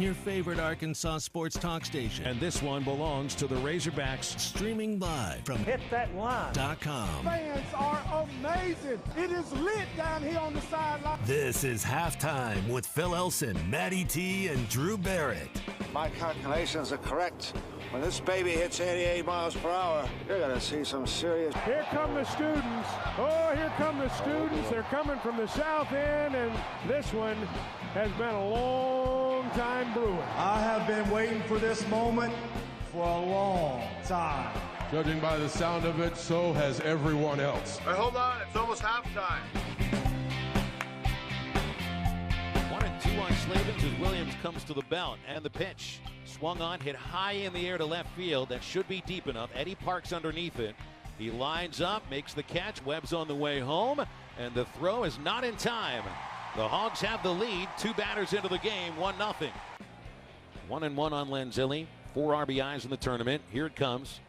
your favorite Arkansas sports talk station. And this one belongs to the Razorbacks. Streaming live from hitthatline.com. Fans are amazing. It is lit down here on the sideline. This is Halftime with Phil Elson, Matty T, and Drew Barrett. My calculations are correct. When this baby hits 88 miles per hour, you're going to see some serious... Here come the students. Oh, here come the students. They're coming from the south end, and this one has been a long time brewing. I have been waiting for this moment for a long time. Judging by the sound of it, so has everyone else. Hey, hold on. It's almost halftime. 1-2 on Slavens as Williams comes to the belt, and the pitch. Swung on, hit high in the air to left field. That should be deep enough. Eddie Parks underneath it. He lines up, makes the catch. Webb's on the way home, and the throw is not in time. The Hogs have the lead. 2 batters into the game, 1-0. 1-1 on Lenzilli. 4 RBIs in the tournament. Here it comes.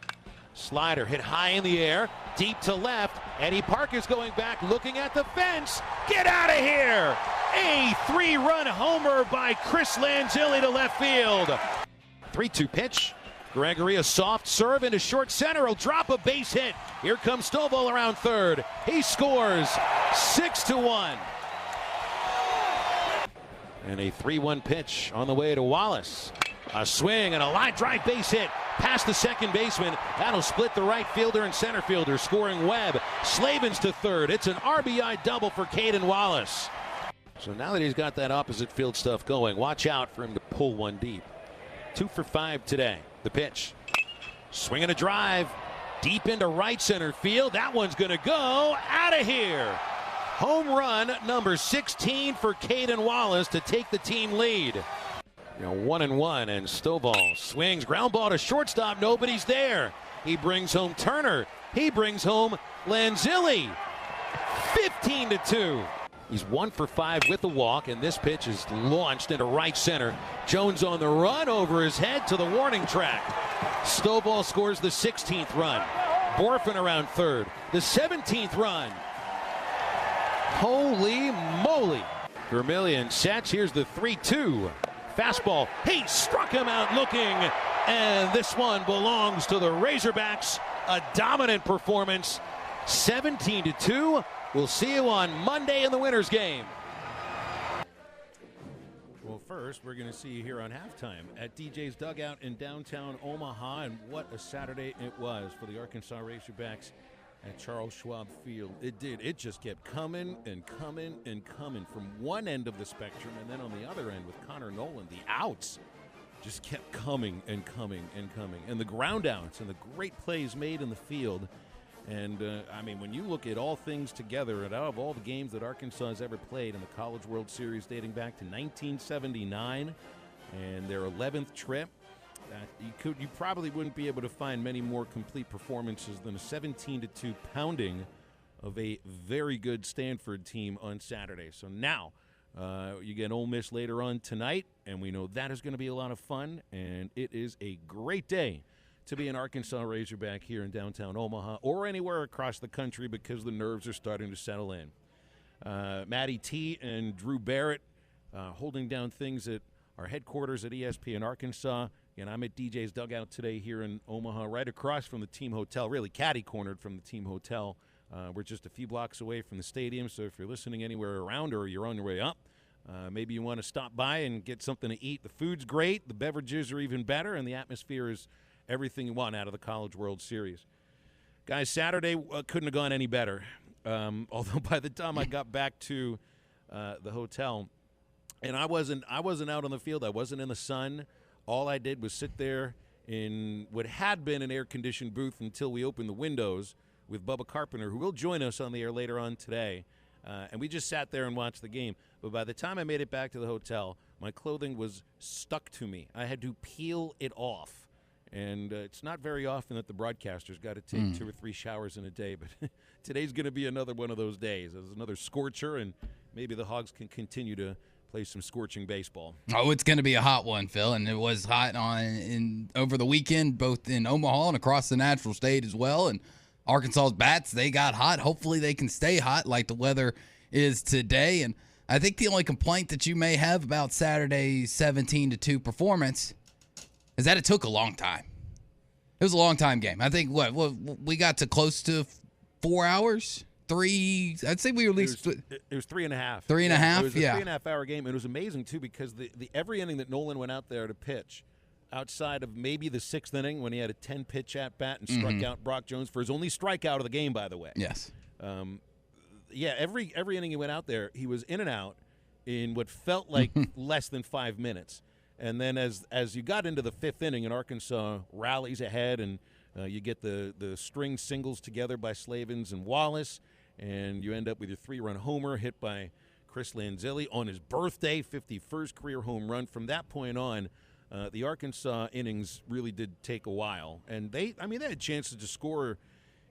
Slider hit high in the air, deep to left. Eddie Parker's going back, looking at the fence. Get out of here! A 3-run homer by Chris Lenzilli to left field. 3-2 pitch. Gregory, a soft serve into short center. He'll drop a base hit. Here comes Stovall around third. He scores 6-1. And a 3-1 pitch on the way to Wallace. A swing and a line drive base hit past the second baseman. That'll split the right fielder and center fielder, scoring Webb. Slavens to third. It's an RBI double for Caden Wallace. So now that he's got that opposite field stuff going, watch out for him to pull one deep. 2 for 5 today. The pitch. Swinging a drive deep into right center field. That one's going to go out of here. Home run number 16 for Caden Wallace to take the team lead. 1-1, and Stovall swings. Ground ball to shortstop. Nobody's there. He brings home Turner. He brings home Lenzilli. 15-2. He's 1 for 5 with the walk, and this pitch is launched into right center. Jones on the run over his head to the warning track. Stovall scores the 16th run. Borfin around third. The 17th run. Holy moly. Vermillion sets. Here's the 3-2. Fastball. He struck him out looking, and this one belongs to the Razorbacks. A dominant performance. 17-2. We'll see you on Monday in the winners game. Well, first, we're going to see you here on halftime at DJ's Dugout in downtown Omaha, and what a Saturday it was for the Arkansas Razorbacks at Charles Schwab Field. It did. It just kept coming and coming and coming from one end of the spectrum, and then on the other end with Connor Nolan, the outs just kept coming and coming and coming. And the ground outs and the great plays made in the field. And, I mean, when you look at all things together, and out of all the games that Arkansas has ever played in the College World Series dating back to 1979 and their 11th trip, you probably wouldn't be able to find many more complete performances than a 17-2 pounding of a very good Stanford team on Saturday. So now you get Ole Miss later on tonight, and we know that is going to be a lot of fun, and it is a great day to be an Arkansas Razorback here in downtown Omaha or anywhere across the country because the nerves are starting to settle in. Matty T and Drew Barrett holding down things at our headquarters at ESPN Arkansas. And I'm at DJ's Dugout today here in Omaha, right across from the team hotel, really catty-cornered from the team hotel. We're just a few blocks away from the stadium, so if you're listening anywhere around or you're on your way up, maybe you want to stop by and get something to eat. The food's great, the beverages are even better, and the atmosphere is everything you want out of the College World Series. Guys, Saturday couldn't have gone any better. Although by the time I got back to the hotel, and I wasn't out on the field, I wasn't in the sun. All I did was sit there in what had been an air-conditioned booth until we opened the windows with Bubba Carpenter, who will join us on the air later on today. And we just sat there and watched the game. But by the time I made it back to the hotel, my clothing was stuck to me. I had to peel it off. And it's not very often that the broadcasters got to take 2 or 3 showers in a day, but today's going to be another one of those days. There's another scorcher, and maybe the Hogs can continue to play some scorching baseball. Oh, it's going to be a hot one, Phil, and it was hot over the weekend, both in Omaha and across the Natural State as well. And Arkansas's bats, they got hot. Hopefully they can stay hot like the weather is today. And I think the only complaint that you may have about Saturday's 17-2 performance is that it took a long time. It was a long time game. I think we got to close to 4 hours. I'd say we were at least. It was 3.5. 3.5. It was a 3.5 hour game. It was amazing too because the every inning that Nolan went out there to pitch, outside of maybe the 6th inning when he had a 10-pitch at bat and struck out Brock Jones for his only strikeout of the game, by the way. Yes. Every inning he went out there, he was in and out in what felt like less than 5 minutes. And then as you got into the 5th inning and Arkansas rallies ahead and you get the string singles together by Slavens and Wallace, and you end up with your 3-run homer hit by Chris Lanzilli on his birthday, 51st career home run. From that point on, the Arkansas innings really did take a while. And they had chances to score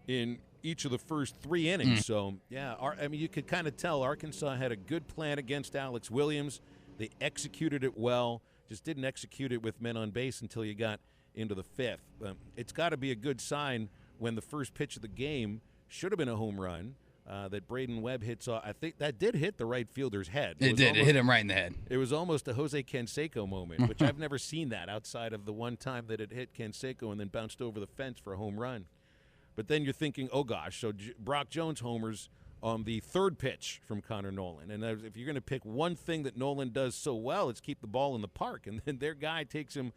in each of the first 3 innings. So, yeah, you could kind of tell Arkansas had a good plan against Alex Williams. They executed it well, just didn't execute it with men on base until you got into the 5th. It's got to be a good sign when the first pitch of the game should have been a home run that Braden Webb hits off. I think that did hit the right fielder's head. It hit him right in the head. It was almost a Jose Canseco moment, which I've never seen that outside of the one time that it hit Canseco and then bounced over the fence for a home run. But then you're thinking, oh, gosh, so Brock Jones homers on the 3rd pitch from Connor Nolan. And if you're going to pick one thing that Nolan does so well, it's keep the ball in the park. And then their guy takes him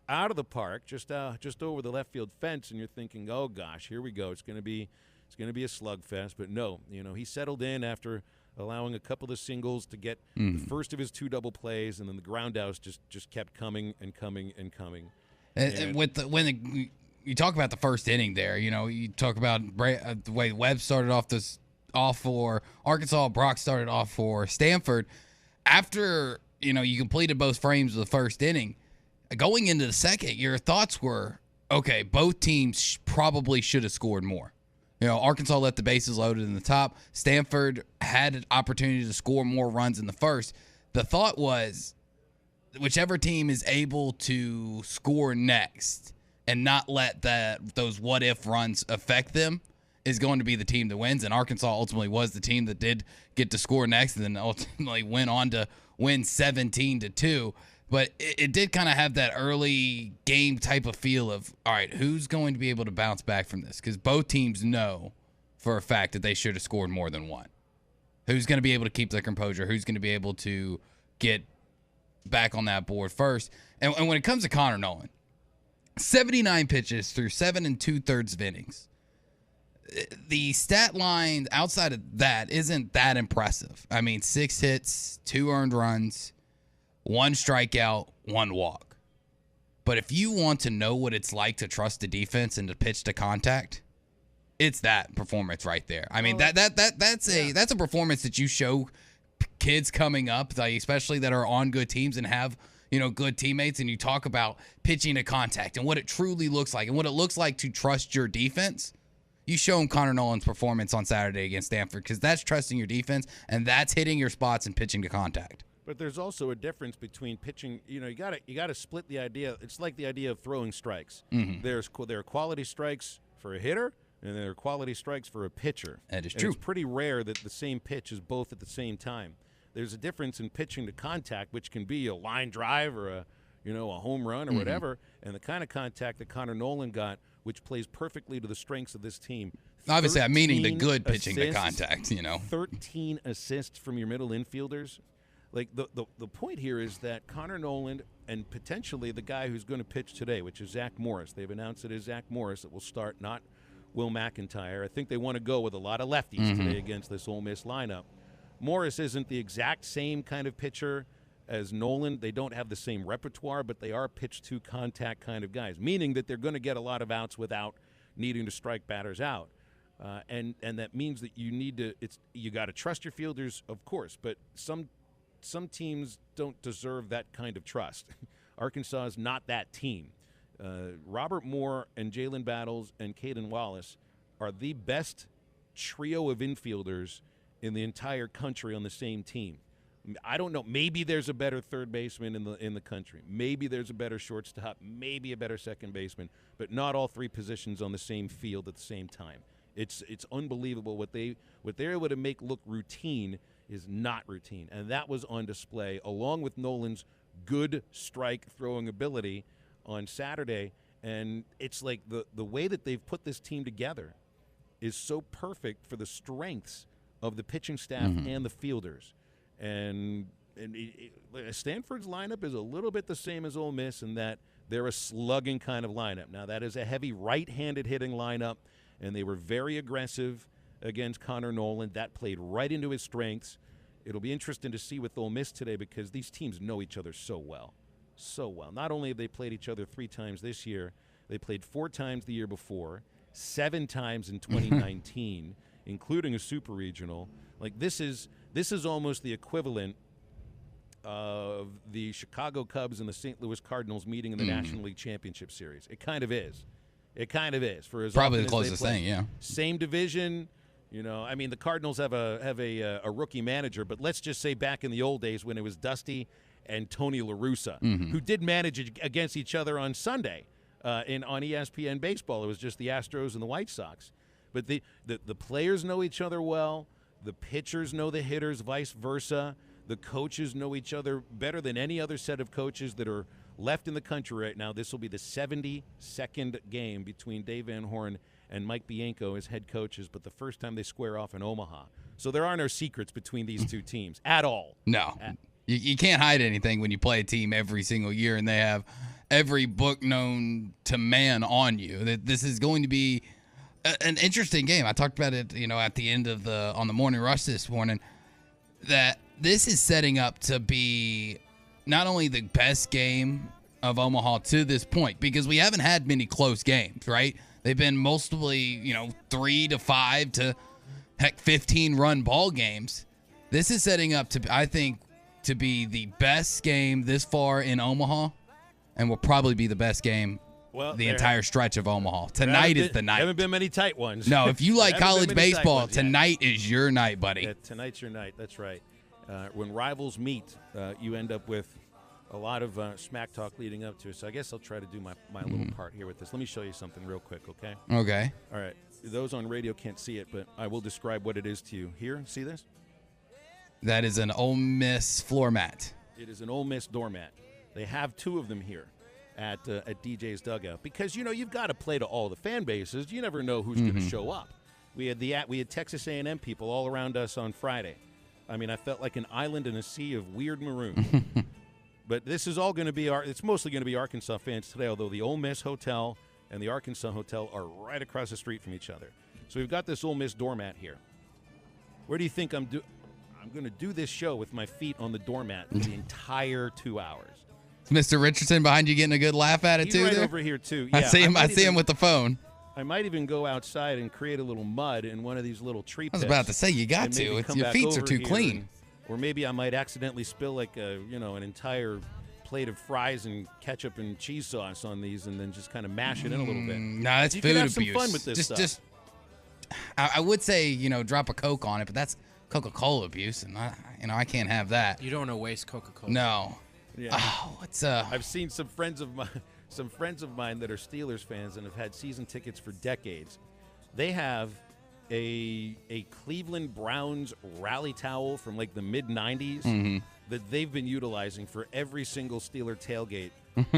out of the park, just over the left field fence, and you're thinking, oh, gosh, here we go. It's going to be a slugfest. But no, he settled in after allowing a couple of singles to get the first of his 2 double plays, and then the groundhouse just kept coming and coming and coming. And when you talk about the first inning there, you talk about the way Webb started off for Arkansas, Brock started off for Stanford. After, you completed both frames of the first inning, going into the second, your thoughts were, okay, both teams probably should have scored more. Arkansas left the bases loaded in the top. Stanford had an opportunity to score more runs in the first. The thought was, whichever team is able to score next and not let those what-if runs affect them is going to be the team that wins. And Arkansas ultimately was the team that did get to score next and then ultimately went on to win 17-2. But it did kind of have that early game type of feel of, all right, who's going to be able to bounce back from this? Because both teams know for a fact that they should have scored more than one. Who's going to be able to keep their composure? Who's going to be able to get back on that board first? And when it comes to Connor Nolan, 79 pitches through 7 2/3 of innings. The stat line outside of that isn't that impressive. 6 hits, 2 earned runs, 1 strikeout, 1 walk. But if you want to know what it's like to trust the defense and to pitch to contact, it's that performance right there. That's a performance that you show kids coming up, especially that are on good teams and have good teammates, and you talk about pitching to contact and what it truly looks like and what it looks like to trust your defense. You show them Connor Nolan's performance on Saturday against Stanford because that's trusting your defense and that's hitting your spots and pitching to contact. But there's also a difference between pitching. You got to split the idea. It's like the idea of throwing strikes. There are quality strikes for a hitter, and there are quality strikes for a pitcher. That is true. It's pretty rare that the same pitch is both at the same time. There's a difference in pitching to contact, which can be a line drive or a home run or whatever, and the kind of contact that Connor Nolan got, which plays perfectly to the strengths of this team. Obviously, I'm meaning the good pitching to contact. 13 assists from your middle infielders. Like the point here is that Connor Nolan and potentially the guy who's going to pitch today, which is Zach Morris. They've announced it is Zach Morris that will start, not Will McIntyre. I think they want to go with a lot of lefties today against this Ole Miss lineup. Morris isn't the exact same kind of pitcher as Nolan. They don't have the same repertoire, but they are pitch-to-contact kind of guys, meaning that they're going to get a lot of outs without needing to strike batters out. And that means that you got to trust your fielders, of course, but some teams don't deserve that kind of trust. Arkansas is not that team. Robert Moore and Jalen Battles and Caden Wallace are the best trio of infielders in the entire country on the same team. I don't know. Maybe there's a better third baseman in the country. Maybe there's a better shortstop. Maybe a better second baseman. But not all 3 positions on the same field at the same time. It's unbelievable what they're able to make look routine is not routine. And that was on display along with Nolan's good strike throwing ability on Saturday. And it's like the way that they've put this team together is so perfect for the strengths of the pitching staff and the fielders. And Stanford's lineup is a little bit the same as Ole Miss in that they're a slugging kind of lineup. Now, that is a heavy right-handed hitting lineup, and they were very aggressive against Connor Nolan. That played right into his strengths. It'll be interesting to see with Ole Miss today because these teams know each other so well. So well. Not only have they played each other 3 times this year, they played 4 times the year before, 7 times in 2019, including a super regional. Like this is almost the equivalent of the Chicago Cubs and the St. Louis Cardinals meeting in the National League Championship Series. It kind of is. It kind of is. For as probably often the as closest thing, yeah. Same division. You know, I mean, the Cardinals have a rookie manager, but let's just say back in the old days when it was Dusty and Tony La Russa, who did manage against each other on Sunday on ESPN Baseball. It was just the Astros and the White Sox. But the players know each other well. The pitchers know the hitters, vice versa. The coaches know each other better than any other set of coaches that are left in the country right now. This will be the 72nd game between Dave Van Horn and Mike Bianco as head coaches, but the first time they square off in Omaha. So there are no secrets between these two teams at all. No. You can't hide anything when you play a team every single year and they have every book known to man on you. This is going to be an interesting game. I talked about it, at the end of on the morning rush this morning, that this is setting up to be not only the best game of Omaha to this point, because we haven't had many close games, right? They've been mostly, 3 to 5 to 15-run ball games. This is setting up to, I think, to be the best game this far in Omaha, and will probably be the best game the entire stretch of Omaha. Tonight is the night. There haven't been many tight ones. No, if you like college baseball, tonight is your night, buddy. Yeah, tonight's your night. That's right. When rivals meet, you end up with a lot of smack talk leading up to it. So I guess I'll try to do my little part here with this. Let me show you something real quick, okay? Okay. All right. Those on radio can't see it, but I will describe what it is to you. Here, see this? That is an Ole Miss floor mat. It is an Ole Miss doormat. They have 2 of them here at DJ's Dugout because, you've got to play to all the fan bases. You never know who's going to show up. We had Texas A&M people all around us on Friday. I mean, I felt like an island in a sea of weird maroon. But this is all going to be it's mostly going to be Arkansas fans today, although the Ole Miss Hotel and the Arkansas Hotel are right across the street from each other. So we've got this Ole Miss doormat here. Where do you think I'm going to do this show with my feet on the doormat the entire 2 hours? Is Mr. Richardson behind you getting a good laugh at it, He's too? right there? Over here, too. Yeah, I see him with the phone. I might even go outside and create a little mud in one of these little tree pits. I was about to say, you got to. Your feet are too clean. Or maybe I might accidentally spill like an entire plate of fries and ketchup and cheese sauce on these, and then just kind of mash it in a little bit. No, that's you food can have abuse. Some fun with this stuff. I would say drop a Coke on it, but that's Coca-Cola abuse, and I can't have that. You don't want to waste Coca-Cola. No. Yeah. Oh, what's I've seen some friends of mine that are Steelers fans and have had season tickets for decades. They have a Cleveland Browns rally towel from like the mid-'90s that they've been utilizing for every single Steeler tailgate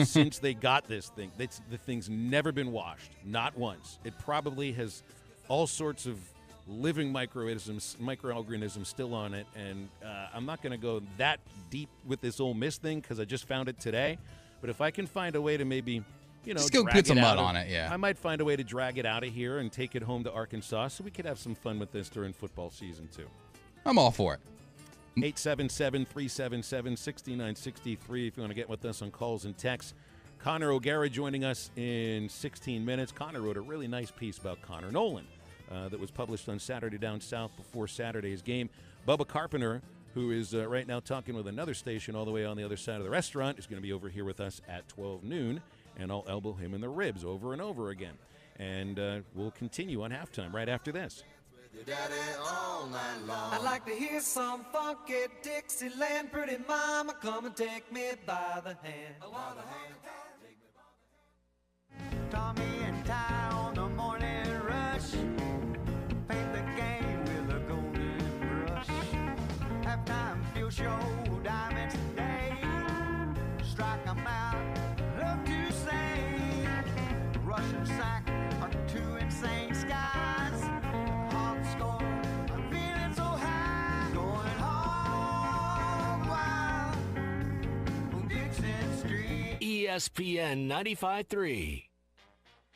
since they got this thing. The thing's never been washed, not once. It probably has all sorts of living microorganisms still on it, and I'm not going to go that deep with this Ole Miss thing because I just found it today. But if I can find a way to maybe just go put some mud on it, yeah. I might find a way to drag it out of here and take it home to Arkansas so we could have some fun with this during football season, too. I'm all for it. 877-377-6963 if you want to get with us on calls and texts. Connor O'Gara joining us in 16 minutes. Connor wrote a really nice piece about Connor Nolan that was published on Saturday Down South before Saturday's game. Bubba Carpenter, who is right now talking with another station all the way on the other side of the restaurant, is going to be over here with us at 12 noon. And I'll elbow him in the ribs over and over again. And we'll continue on halftime right after this. I'd like to hear some funky Dixieland. Pretty mama, come and take me by the hand. Tommy and Ty on the morning rush. Paint the game with a golden brush. will show diamonds today. Strike 'em out, love to say. Russian sack are two insane skies. Hogs score, I'm feeling so high. Going hog wild, Dixon Street. ESPN 95.3.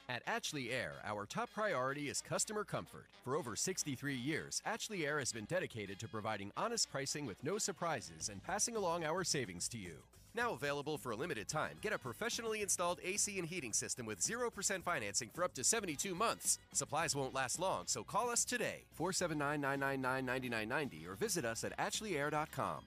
At Ashley Air, our top priority is customer comfort. For over 63 years, Ashley Air has been dedicated to providing honest pricing with no surprises and passing along our savings to you. Now available for a limited time, get a professionally installed AC and heating system with 0% financing for up to 72 months. Supplies won't last long, so call us today, 479-999-9990, or visit us at ashleyair.com.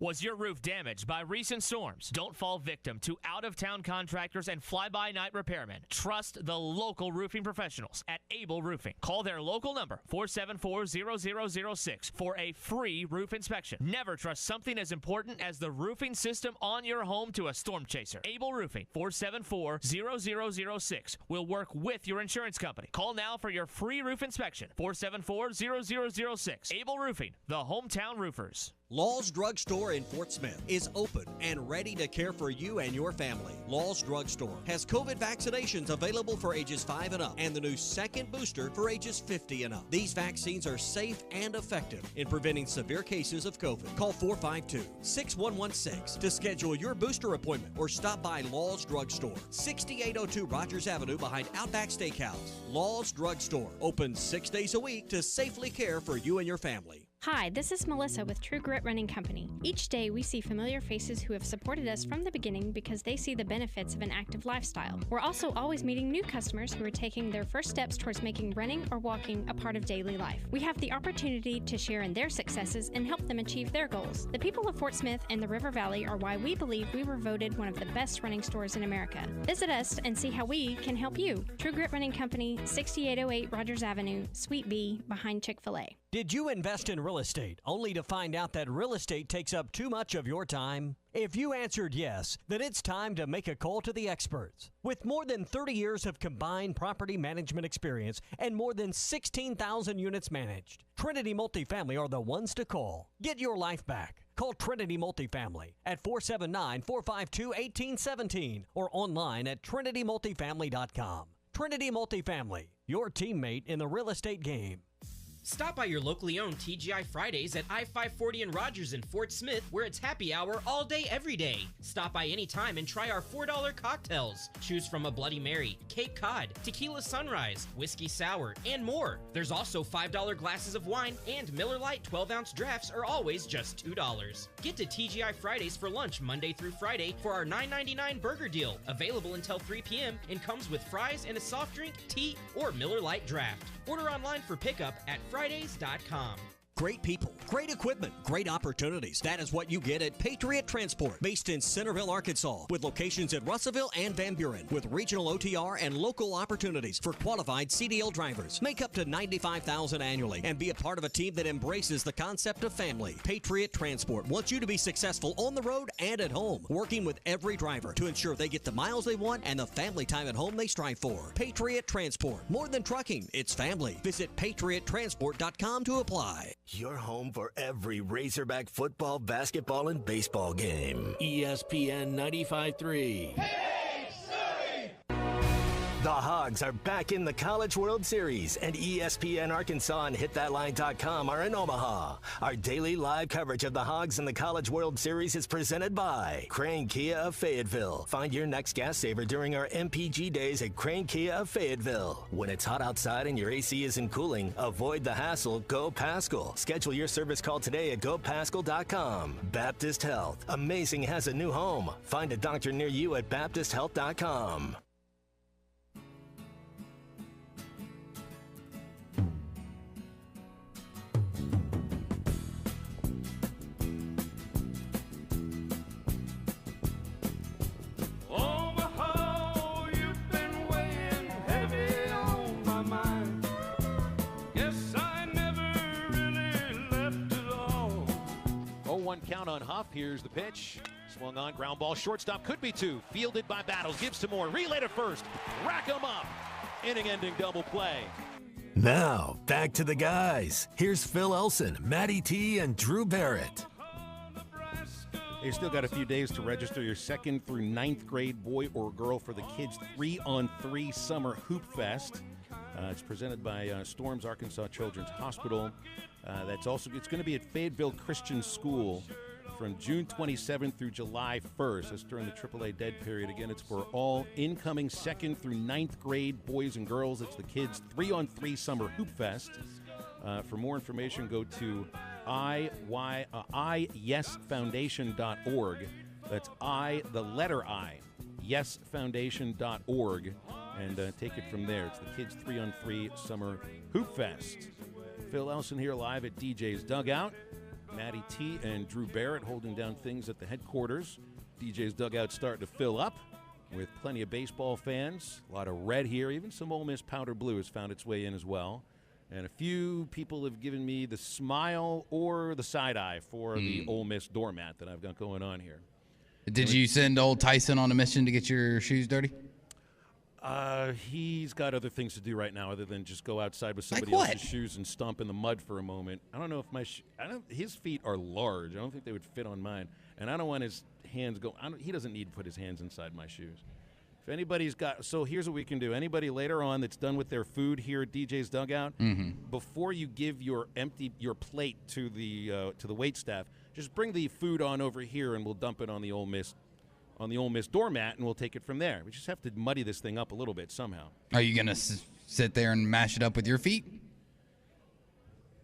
Was your roof damaged by recent storms? Don't fall victim to out-of-town contractors and fly-by-night repairmen. Trust the local roofing professionals at Able Roofing. Call their local number, 474-0006, for a free roof inspection. Never trust something as important as the roofing system on your home to a storm chaser. Able Roofing, 474-0006, will work with your insurance company. Call now for your free roof inspection, 474-0006. Able Roofing, the hometown roofers. Law's Drug Store in Fort Smith is open and ready to care for you and your family. Law's Drug Store has COVID vaccinations available for ages 5 and up and the new second booster for ages 50 and up. These vaccines are safe and effective in preventing severe cases of COVID. Call 452-6116 to schedule your booster appointment or stop by Law's Drug Store, 6802 Rogers Avenue behind Outback Steakhouse. Law's Drug Store, open 6 days a week to safely care for you and your family. Hi, this is Melissa with True Grit Running Company. Each day we see familiar faces who have supported us from the beginning because they see the benefits of an active lifestyle. We're also always meeting new customers who are taking their first steps towards making running or walking a part of daily life. We have the opportunity to share in their successes and help them achieve their goals. The people of Fort Smith and the River Valley are why we believe we were voted one of the best running stores in America. Visit us and see how we can help you. True Grit Running Company, 6808 Rogers Avenue, Suite B, behind Chick-fil-A. Did you invest in real estate only to find out that real estate takes up too much of your time? If you answered yes, then it's time to make a call to the experts. With more than 30 years of combined property management experience and more than 16,000 units managed, Trinity Multifamily are the ones to call. Get your life back. Call Trinity Multifamily at 479-452-1817 or online at trinitymultifamily.com. Trinity Multifamily, your teammate in the real estate game. Stop by your locally owned TGI Fridays at I-540 and Rogers in Fort Smith, where it's happy hour all day, every day. Stop by anytime and try our $4 cocktails. Choose from a Bloody Mary, Cape Cod, Tequila Sunrise, Whiskey Sour, and more. There's also $5 glasses of wine, and Miller Lite 12-ounce drafts are always just $2. Get to TGI Fridays for lunch Monday through Friday for our $9.99 burger deal, available until 3 p.m. and comes with fries and a soft drink, tea, or Miller Lite draft. Order online for pickup at Fridays.com. Great people, great equipment, great opportunities. That is what you get at Patriot Transport, based in Centerville, Arkansas, with locations at Russellville and Van Buren, with regional OTR and local opportunities for qualified CDL drivers. Make up to $95,000 annually and be a part of a team that embraces the concept of family. Patriot Transport wants you to be successful on the road and at home, working with every driver to ensure they get the miles they want and the family time at home they strive for. Patriot Transport, more than trucking, it's family. Visit patriottransport.com to apply. Your home for every Razorback football, basketball, and baseball game. ESPN 95.3. The Hogs are back in the College World Series, and ESPN Arkansas and HitThatLine.com are in Omaha. Our daily live coverage of the Hogs in the College World Series is presented by Crane Kia of Fayetteville. Find your next gas saver during our MPG days at Crane Kia of Fayetteville. When it's hot outside and your AC isn't cooling, avoid the hassle. Go Paschal. Schedule your service call today at GoPaschal.com. Baptist Health. Amazing has a new home. Find a doctor near you at BaptistHealth.com. Count on Huff. Here's the pitch. Swung on, ground ball, shortstop, could be two. Fielded by Battles, gives to Moore, relay to first. Rack 'em up. Inning-ending double play. Now, back to the guys. Here's Phil Elson, Matty T, and Drew Barrett. You still got a few days to register your 2nd through 9th grade boy or girl for the Kids 3-on-3 Summer Hoop Fest. It's presented by Storms Arkansas Children's Hospital. It's going to be at Fayetteville Christian School from June 27th through July 1st. That's during the AAA dead period. Again, it's for all incoming 2nd through 9th grade boys and girls. It's the Kids 3-on-3 Summer Hoop Fest. For more information, go to iyesfoundation.org. That's the letter I, yesfoundation.org, and take it from there. It's the Kids 3-on-3 Summer Hoop Fest. Phil Elson here live at DJ's Dugout. Matty T and Drew Barrett holding down things at the headquarters. DJ's Dugout starting to fill up with plenty of baseball fans. A lot of red here. Even some Ole Miss powder blue has found its way in as well. And a few people have given me the smile or the side eye for the Ole Miss doormat that I've got going on here. Did you send old Tyson on a mission to get your shoes dirty? He's got other things to do right now other than just go outside with somebody else's shoes and stomp in the mud for a moment. I don't know if his feet are large. I don't think they would fit on mine. And I don't want his hands he doesn't need to put his hands inside my shoes. If anybody's so here's what we can do. Anybody later on that's done with their food here at DJ's Dugout, before you give your plate to the wait staff, just bring the food on over here and we'll dump it on the Ole Miss doormat, and we'll take it from there. We just have to muddy this thing up a little bit somehow. Are you going to sit there and mash it up with your feet?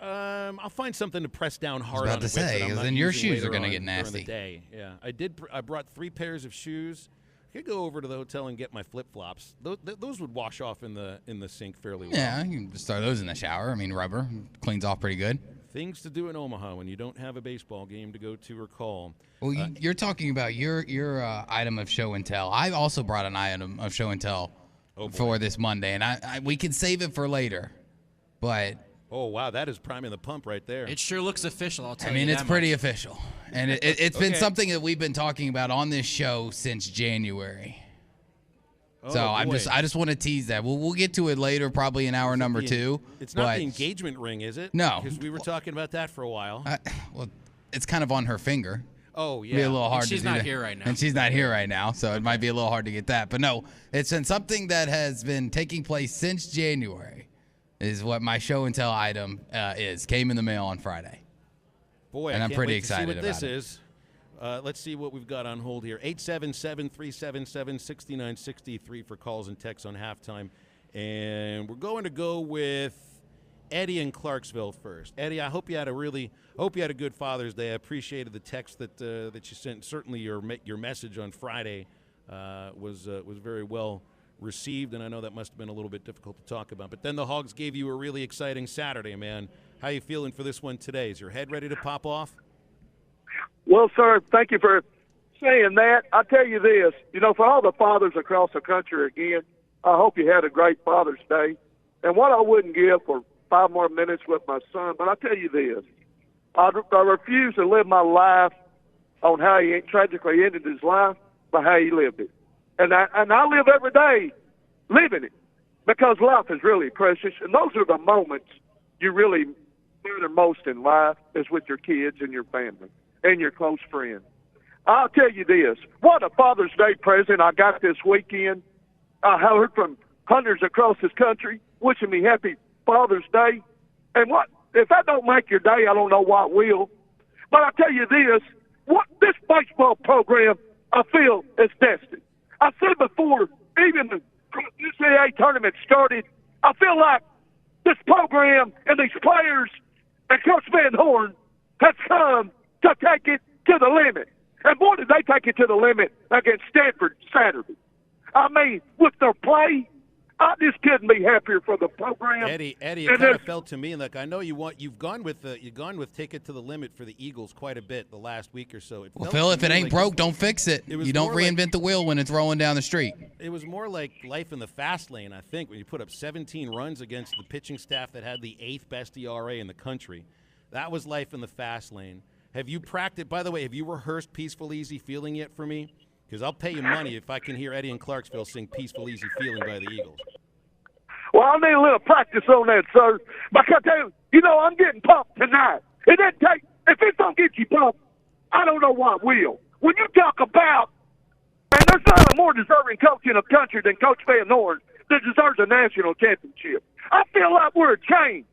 I'll find something to press down hard on. I was about to say, because then your shoes are going to get nasty. During the day. Yeah, I brought 3 pairs of shoes. I could go over to the hotel and get my flip-flops. Those would wash off in the sink fairly well. Yeah, you can just throw those in the shower. I mean, rubber cleans off pretty good. Things to do in Omaha when you don't have a baseball game to go to or call. Well, you're talking about your item of show and tell. I also brought an item of show and tell for this Monday, and we can save it for later. But oh wow, that is priming the pump right there. It sure looks official. I'll tell you. I mean, it's pretty official, and it's been Okay. something that we've been talking about on this show since January. So I just want to tease that. We'll get to it later, probably in hour number 2. It's not the engagement ring, is it? No, because we were talking about that for a while. Well, it's kind of on her finger. Oh yeah, Be a little hard. She's to do not that. here right now. And she's not here right now, so it might be a little hard to get that. But no, it's been something that has been taking place since January. Is what my show and tell item is. Came in the mail on Friday. Boy, and I I'm can't pretty wait excited to see what about this is. Let's see what we've got on hold here. 877-377-6963 for calls and texts on halftime. And we're going to go with Eddie in Clarksville first. Eddie, I hope you had a good Father's Day. I appreciated the text that you sent. Certainly your message on Friday was very well received, and I know that must have been a little bit difficult to talk about. But then the Hogs gave you a really exciting Saturday, man. How you feeling for this one today? Is your head ready to pop off? Well, sir, thank you for saying that. I tell you this, for all the fathers across the country again, I hope you had a great Father's Day. And what I wouldn't give for 5 more minutes with my son, but I tell you this, I refuse to live my life on how he tragically ended his life, but how he lived it. And I live every day living it, because life is really precious, and those are the moments you really matter most in life, is with your kids and your family and your close friends. I'll tell you this, what a Father's Day present I got this weekend. I heard from hundreds across this country wishing me happy Father's Day. And what if that don't make your day, I don't know what will. But I tell you this, this baseball program, I feel, is destined. I said before, even the NCAA tournament started, I feel like this program and these players and Coach Van Horn has come to take it to the limit. And boy, did they take it to the limit against Stanford Saturday. I mean, with their play, I just couldn't be happier for the program. Eddie, it kind of felt to me like I know you've gone with take it to the limit for the Eagles quite a bit the last week or so. Well, Phil, if it ain't broke, don't fix it. You don't reinvent the wheel when it's rolling down the street. It was more like life in the fast lane, I think, when you put up 17 runs against the pitching staff that had the 8th best ERA in the country. That was life in the fast lane. Have you practiced? By the way, have you rehearsed "Peaceful Easy Feeling" yet for me? Because I'll pay you money if I can hear Eddie in Clarksville sing "Peaceful Easy Feeling" by the Eagles. Well, I need a little practice on that, sir. Because, you know, I'm getting pumped tonight. It didn't take, if it don't get you pumped, I don't know what will. When you talk about, and there's not a more deserving coach in the country than Coach Van Horn that deserves a national championship. I feel like we're a chain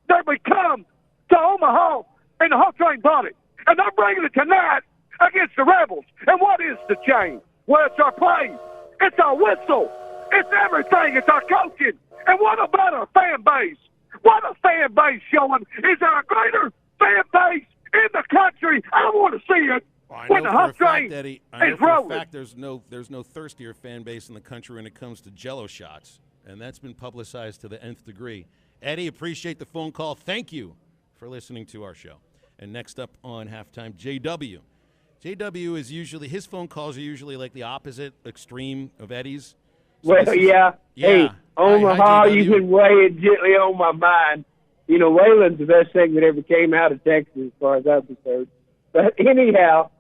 that we come to Omaha and the whole train bought it. And they're bringing it tonight against the Rebels. And what is the chain? Well, it's our play. It's our whistle. It's everything. It's our coaching. And what about our fan base? What a fan base showing. Is there a greater fan base in the country? I want to see it. When the Hub train I know is for rolling. a fact there's no thirstier fan base in the country when it comes to Jell-O shots, and that's been publicized to the nth degree. Eddie, appreciate the phone call. Thank you for listening to our show. And next up on halftime, JW. JW is usually, his phone calls are usually like the opposite extreme of Eddie's. So Well, yeah. Hey, Omaha, you've been weighing gently on my mind. You know, Waylon's the best thing that ever came out of Texas as far as I'm concerned. But anyhow,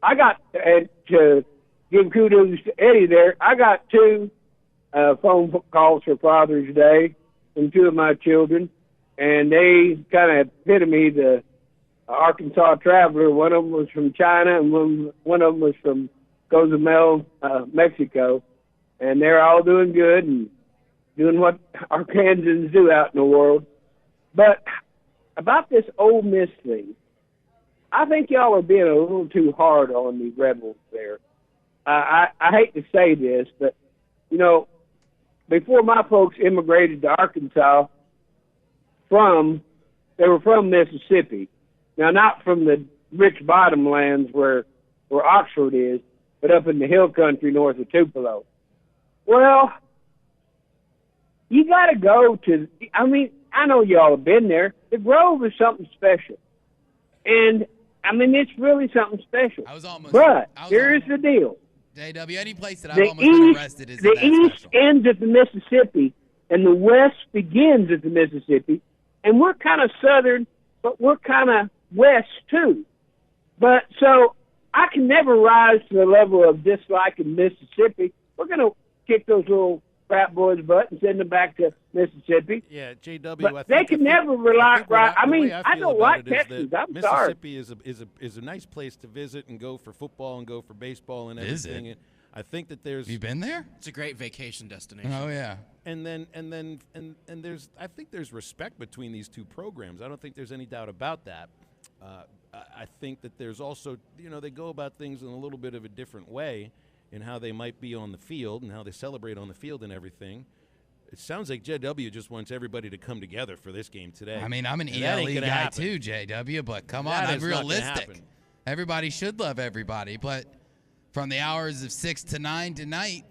I got, and to give kudos to Eddie there, I got 2 phone calls for Father's Day from 2 of my children, and they kind of epitome the Arkansas traveler. One of them was from China, and one of them was from Cozumel, Mexico. And they're all doing good and doing what Arkansans do out in the world. But about this Ole Miss thing, I think y'all are being a little too hard on the Rebels there. I hate to say this, but, you know, before my folks immigrated to Arkansas, they were from Mississippi. Now, not from the rich bottomlands where Oxford is, but up in the hill country north of Tupelo. Well, you got to go to, I mean, I know y'all have been there. The Grove is something special. And, I mean, it's really something special. But here's the deal. JW, any place that I've almost been arrested is the east ends at the Mississippi, and the west begins at the Mississippi. And we're kind of southern, but we're kind of west, too. But so I can never rise to the level of disliking Mississippi. We're going to kick those little frat boys' butt and send them back to Mississippi. Yeah, JW. But they can never rely. I don't like Texas. I'm sorry. Mississippi is a nice place to visit and go for football and go for baseball and everything. And I think that there's. You been there? It's a great vacation destination. Oh yeah. And there's I think there's respect between these 2 programs. I don't think there's any doubt about that. I think that there's also, you know, they go about things in a little bit of a different way in how they might be on the field and how they celebrate on the field and everything. It sounds like JW just wants everybody to come together for this game today. I mean, I'm an ELE guy too, JW, but come on, I'm realistic. Everybody should love everybody, but from the hours of 6 to 9 tonight,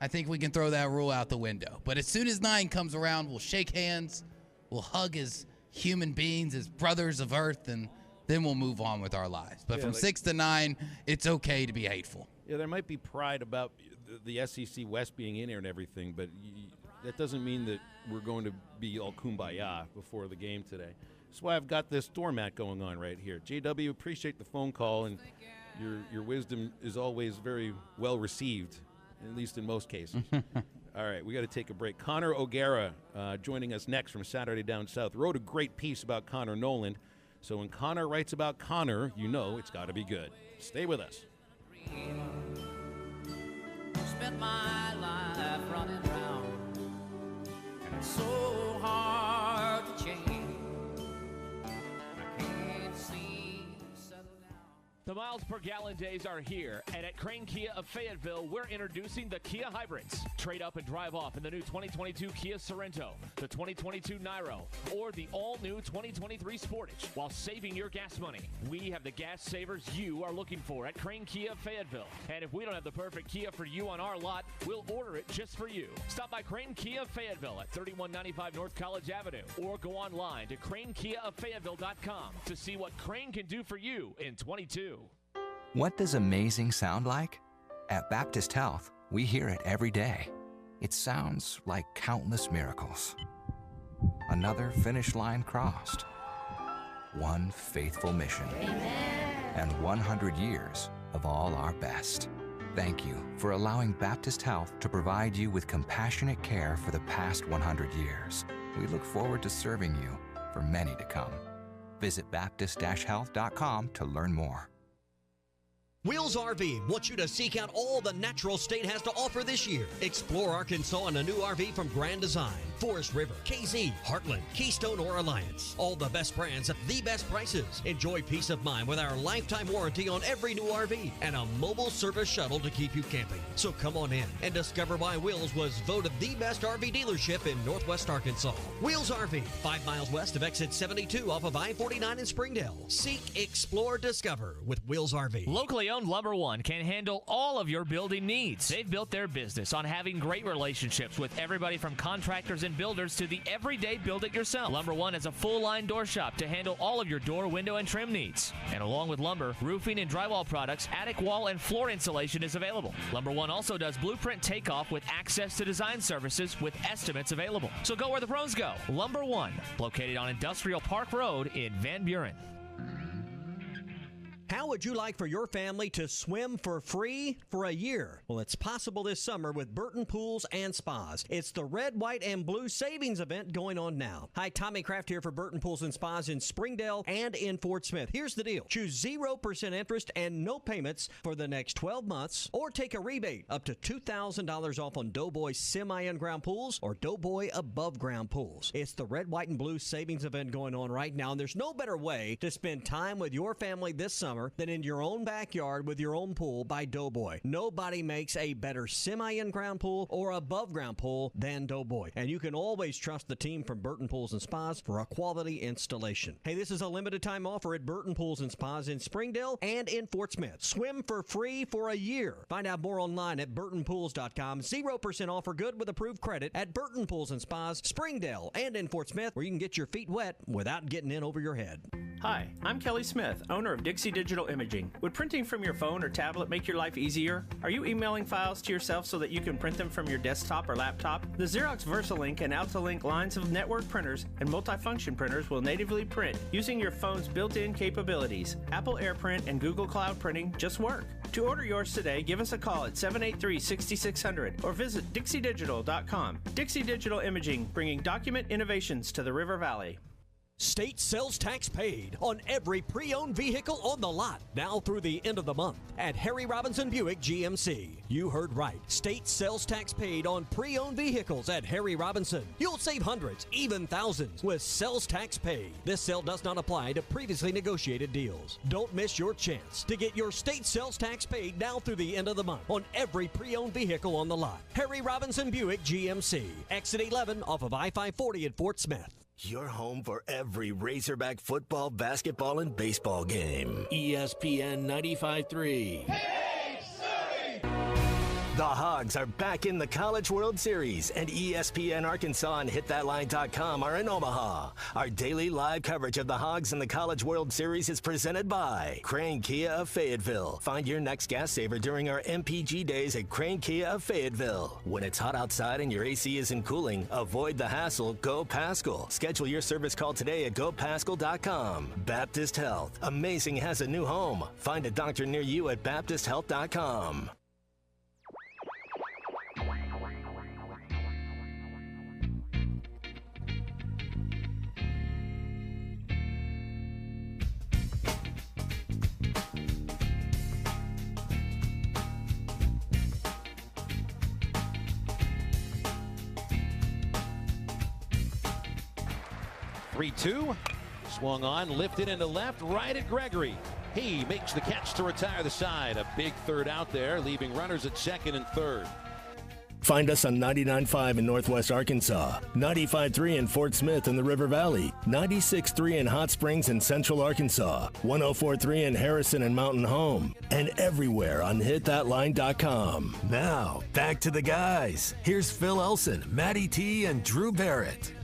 I think we can throw that rule out the window. But as soon as 9 comes around, we'll shake hands, we'll hug as human beings, as brothers of earth, and then we'll move on with our lives. But from 6 to 9, it's okay to be hateful. Yeah, there might be pride about the SEC West being in there and everything, but that doesn't mean that we're going to be all kumbaya before the game today. That's why I've got this doormat going on right here. JW, appreciate the phone call, and your wisdom is always very well received, at least in most cases. All right, we got to take a break. Connor O'Gara joining us next from Saturday Down South. Wrote a great piece about Connor Noland. So when Connor writes about Connor, you know it's got to be good. Stay with us. Spent my life running round, and it's so hard to change. I can't seem to settle down. The miles per gallon days are here, and at Crane Kia of Fayetteville, we're introducing the Kia Hybrids. Trade up and drive off in the new 2022 Kia Sorento, the 2022 Niro, or the all-new 2023 Sportage, while saving your gas money. We have the gas savers you are looking for at Crane Kia of Fayetteville. And if we don't have the perfect Kia for you on our lot, we'll order it just for you. Stop by Crane Kia of Fayetteville at 3195 North College Avenue, or go online to cranekiaoffayetteville.com to see what Crane can do for you in 22. What does amazing sound like? At Baptist Health, we hear it every day. It sounds like countless miracles. Another finish line crossed. One faithful mission. Amen. And 100 years of all our best. Thank you for allowing Baptist Health to provide you with compassionate care for the past 100 years. We look forward to serving you for many to come. Visit Baptist-Health.com to learn more. Wheels RV wants you to seek out all the natural state has to offer this year. Explore Arkansas in a new RV from Grand Design, Forest River, KZ, Heartland, Keystone, or Alliance. All the best brands at the best prices. Enjoy peace of mind with our lifetime warranty on every new RV and a mobile service shuttle to keep you camping. So come on in and discover why Wheels was voted the best RV dealership in Northwest Arkansas. Wheels RV, 5 miles west of exit 72 off of I-49 in Springdale. Seek, explore, discover with Wheels RV. Locally owned Lumber One can handle all of your building needs. They've built their business on having great relationships with everybody from contractors and builders to the everyday build-it-yourself. Lumber One is a full-line door shop to handle all of your door, window, and trim needs. And along with lumber, roofing and drywall products, attic wall and floor insulation is available. Lumber One also does blueprint takeoff with access to design services with estimates available. So go where the pros go. Lumber One, located on Industrial Park Road in Van Buren. How would you like for your family to swim for free for a year? Well, it's possible this summer with Burton Pools and Spas. It's the Red, White, and Blue Savings Event going on now. Hi, Tommy Kraft here for Burton Pools and Spas in Springdale and in Fort Smith. Here's the deal. Choose 0% interest and no payments for the next 12 months, or take a rebate up to $2,000 off on Doughboy semi-in-ground pools or Doughboy above-ground pools. It's the Red, White, and Blue Savings Event going on right now, and there's no better way to spend time with your family this summer than in your own backyard with your own pool by Doughboy. Nobody makes a better semi-in-ground pool or above-ground pool than Doughboy. And you can always trust the team from Burton Pools and Spas for a quality installation. Hey, this is a limited time offer at Burton Pools and Spas in Springdale and in Fort Smith. Swim for free for a year. Find out more online at burtonpools.com. 0% offer good with approved credit at Burton Pools and Spas, Springdale, and in Fort Smith, where you can get your feet wet without getting in over your head. Hi, I'm Kelly Smith, owner of Dixie Digital Imaging. Would printing from your phone or tablet make your life easier? Are you emailing files to yourself so that you can print them from your desktop or laptop? The Xerox VersaLink and AltaLink lines of network printers and multifunction printers will natively print using your phone's built-in capabilities. Apple AirPrint and Google Cloud Printing just work. To order yours today, give us a call at 783-6600 or visit dixiedigital.com. Dixie Digital Imaging, bringing document innovations to the River Valley. State sales tax paid on every pre-owned vehicle on the lot, now through the end of the month at Harry Robinson Buick GMC. You heard right. State sales tax paid on pre-owned vehicles at Harry Robinson. You'll save hundreds, even thousands, with sales tax paid. This sale does not apply to previously negotiated deals. Don't miss your chance to get your state sales tax paid now through the end of the month on every pre-owned vehicle on the lot. Harry Robinson Buick GMC. Exit 11 off of I-540 at Fort Smith. Your home for every Razorback football, basketball, and baseball game. ESPN 95.3. The Hogs are back in the College World Series, and ESPN Arkansas and HitThatLine.com are in Omaha. Our daily live coverage of the Hogs and the College World Series is presented by Crane Kia of Fayetteville. Find your next gas saver during our MPG days at Crane Kia of Fayetteville. When it's hot outside and your AC isn't cooling, avoid the hassle. Go Paschal. Schedule your service call today at GoPaschal.com. Baptist Health. Amazing has a new home. Find a doctor near you at BaptistHealth.com. Three-two, swung on, lifted into left, right at Gregory. He makes the catch to retire the side. A big third out there, leaving runners at second and third. Find us on 99.5 in Northwest Arkansas, 95.3 in Fort Smith in the River Valley, 96.3 in Hot Springs in Central Arkansas, 104.3 in Harrison and Mountain Home, and everywhere on HitThatLine.com. Now, back to the guys. Here's Phil Elson, Matty T, and Drew Barrett.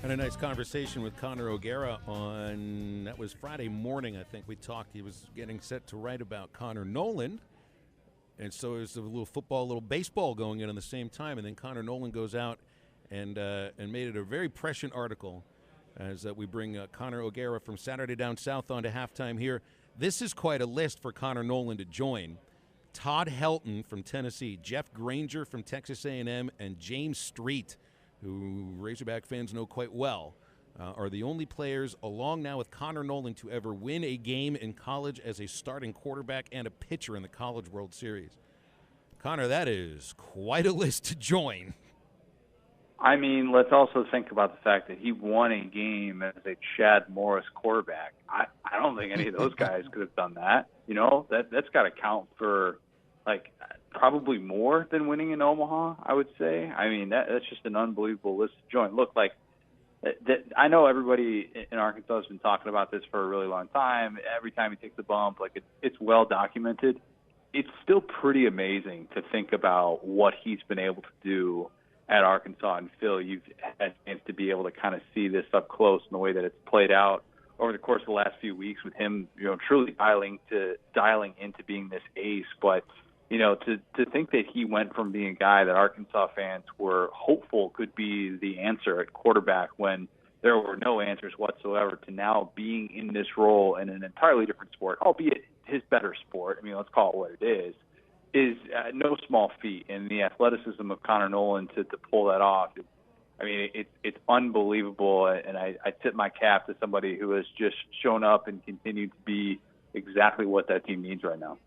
Had a nice conversation with Connor O'Gara on, that was Friday morning, I think we talked. He was getting set to write about Connor Noland. And so there's a little football, a little baseball going in the same time. And then Connor Noland goes out and made it a very prescient article as we bring Connor O'Gara from Saturday Down South on to halftime here This is quite a list for Connor Nolan to join. Todd Helton from Tennessee, Jeff Granger from Texas A&M, and James Street, who Razorback fans know quite well, are the only players, along now with Connor Nolan, to ever win a game in college as a starting quarterback and a pitcher in the College World Series. Connor, that is quite a list to join. I mean, let's also think about the fact that he won a game as a Chad Morris quarterback. I don't think any of those guys could have done that. You know, that's got to count for, like, probably more than winning in Omaha, I would say. I mean, that's just an unbelievable list to join. Look, like, I know everybody in Arkansas has been talking about this for a really long time. Every time he takes a bump, like, it's well documented. It's still pretty amazing to think about what he's been able to do at Arkansas. And Phil, you've had a chance to be able to kind of see this up close in the way that it's played out over the course of the last few weeks, with him, you know, truly dialing into being this ace. But, you know, to think that he went from being a guy that Arkansas fans were hopeful could be the answer at quarterback when there were no answers whatsoever, to now being in this role in an entirely different sport, albeit his better sport, I mean, let's call it what it is no small feat. And the athleticism of Connor Nolan to pull that off, I mean, it's unbelievable. And I tip my cap to somebody who has just shown up and continued to be exactly what that team needs right now.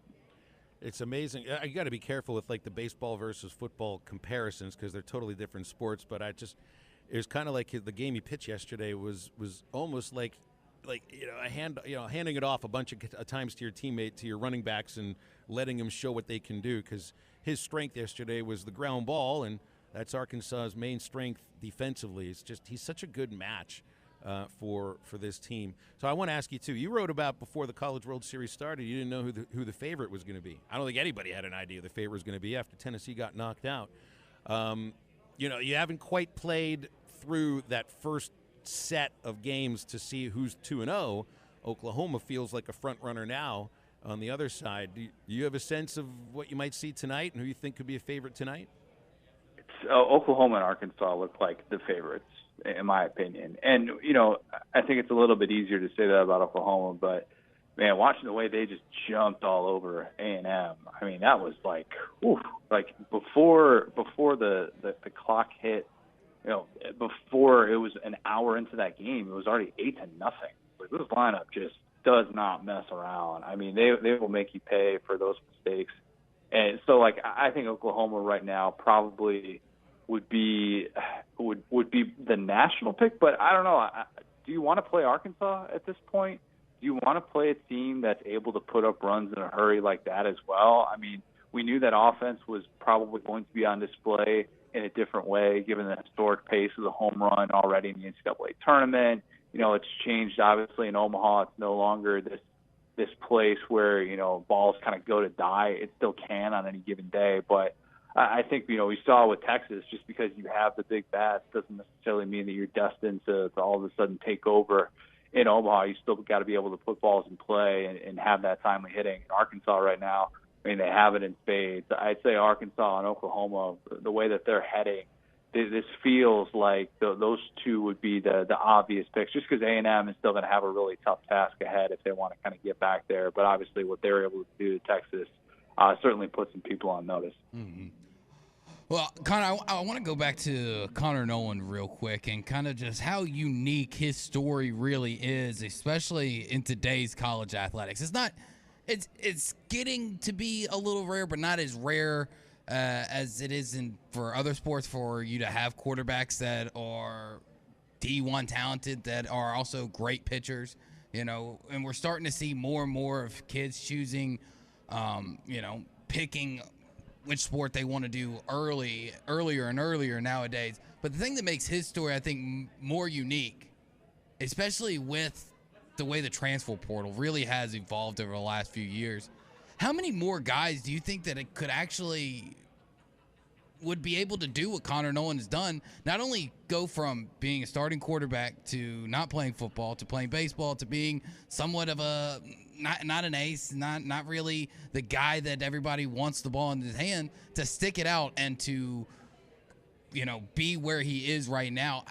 It's amazing. I got to be careful with, like, the baseball versus football comparisons because they're totally different sports. But it was kind of like the game he pitched yesterday was almost like handing it off a bunch of times to your teammate, to your running backs, and letting them show what they can do, because his strength yesterday was the ground ball, and that's Arkansas's main strength defensively. It's just he's such a good match for this team. So I want to ask you, too, you wrote about before the College World Series started, you didn't know who the favorite was going to be. I don't think anybody had an idea the favorite was going to be after Tennessee got knocked out. You know, you haven't quite played through that first set of games to see who's 2-0. Oklahoma feels like a front runner now on the other side. Do you have a sense of what you might see tonight and who you think could be a favorite tonight? Oklahoma and Arkansas look like the favorites, in my opinion. And, you know, I think it's a little bit easier to say that about Oklahoma, but, man, watching the way they just jumped all over A&M, I mean, that was like, whew, like before the clock hit, you know, before it was an hour into that game, it was already 8-0. Like, this lineup just does not mess around. I mean, they will make you pay for those mistakes. And so, like, I think Oklahoma right now probably would be the national pick. But I don't know. Do you want to play Arkansas at this point? Do you want to play a team that's able to put up runs in a hurry like that as well? I mean, we knew that offense was probably going to be on display in a different way, given the historic pace of the home run already in the NCAA tournament. You know, it's changed, obviously, in Omaha. It's no longer this place where, you know, balls kind of go to die. It still can on any given day. But I think, you know, we saw with Texas, just because you have the big bats doesn't necessarily mean that you're destined to all of a sudden take over in Omaha. You still got to be able to put balls in play and have that timely hitting. In Arkansas right now, I mean, they have it in spades. I'd say Arkansas and Oklahoma, the way that they're heading, this feels like those two would be the obvious picks, just because A&M is still going to have a really tough task ahead if they want to kind of get back there. But obviously what they're able to do to Texas certainly puts some people on notice. Mm-hmm. Well, Connor, I want to go back to Connor Nolan real quick and kind of just how unique his story really is, especially in today's college athletics. It's getting to be a little rare, but not as rare as it is for other sports, for you to have quarterbacks that are D1 talented, that are also great pitchers, you know, and we're starting to see more and more of kids choosing, you know, picking which sport they want to do earlier and earlier nowadays. But the thing that makes his story, I think, more unique, especially with the way the transfer portal really has evolved over the last few years, how many more guys do you think that it could actually would be able to do what Connor Nolan has done? Not only go from being a starting quarterback to not playing football to playing baseball to being somewhat of a not an ace, not really the guy that everybody wants the ball in his hand, to stick it out and to, you know, be where he is right now.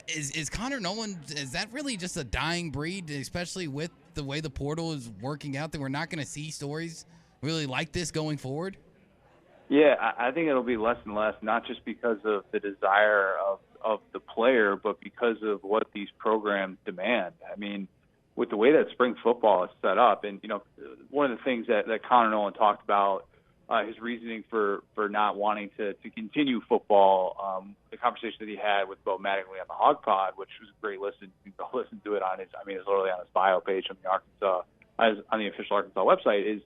Is Connor Nolan, is that really just a dying breed, especially with the way the portal is working out that we're not going to see stories really like this going forward? Yeah, I think it'll be less and less, not just because of the desire of the player, but because of what these programs demand. I mean, with the way that spring football is set up, and, one of the things that Connor Nolan talked about, his reasoning for not wanting to continue football, the conversation that he had with Bo Mattingly on the Hog Pod, which was a great listen. You can go listen to it on it's literally on his bio page on the official Arkansas website, is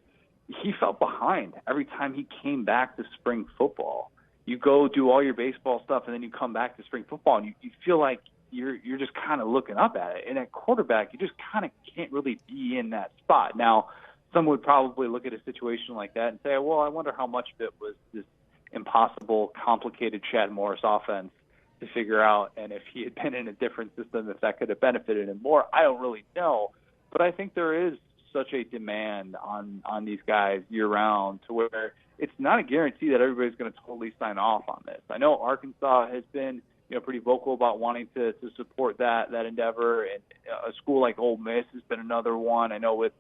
he felt behind every time he came back to spring football. You go do all your baseball stuff, and then you come back to spring football, and you feel like you're just kind of looking up at it. And at quarterback, you just kind of can't really be in that spot. Now, some would probably look at a situation like that and say, well, I wonder how much of it was this impossible, complicated Chad Morris offense to figure out, and if he had been in a different system, if that could have benefited him more. I don't really know. But I think there is such a demand on these guys year-round to where it's not a guarantee that everybody's going to totally sign off on this. I know Arkansas has been pretty vocal about wanting to support that endeavor, and a school like Ole Miss has been another one. I know with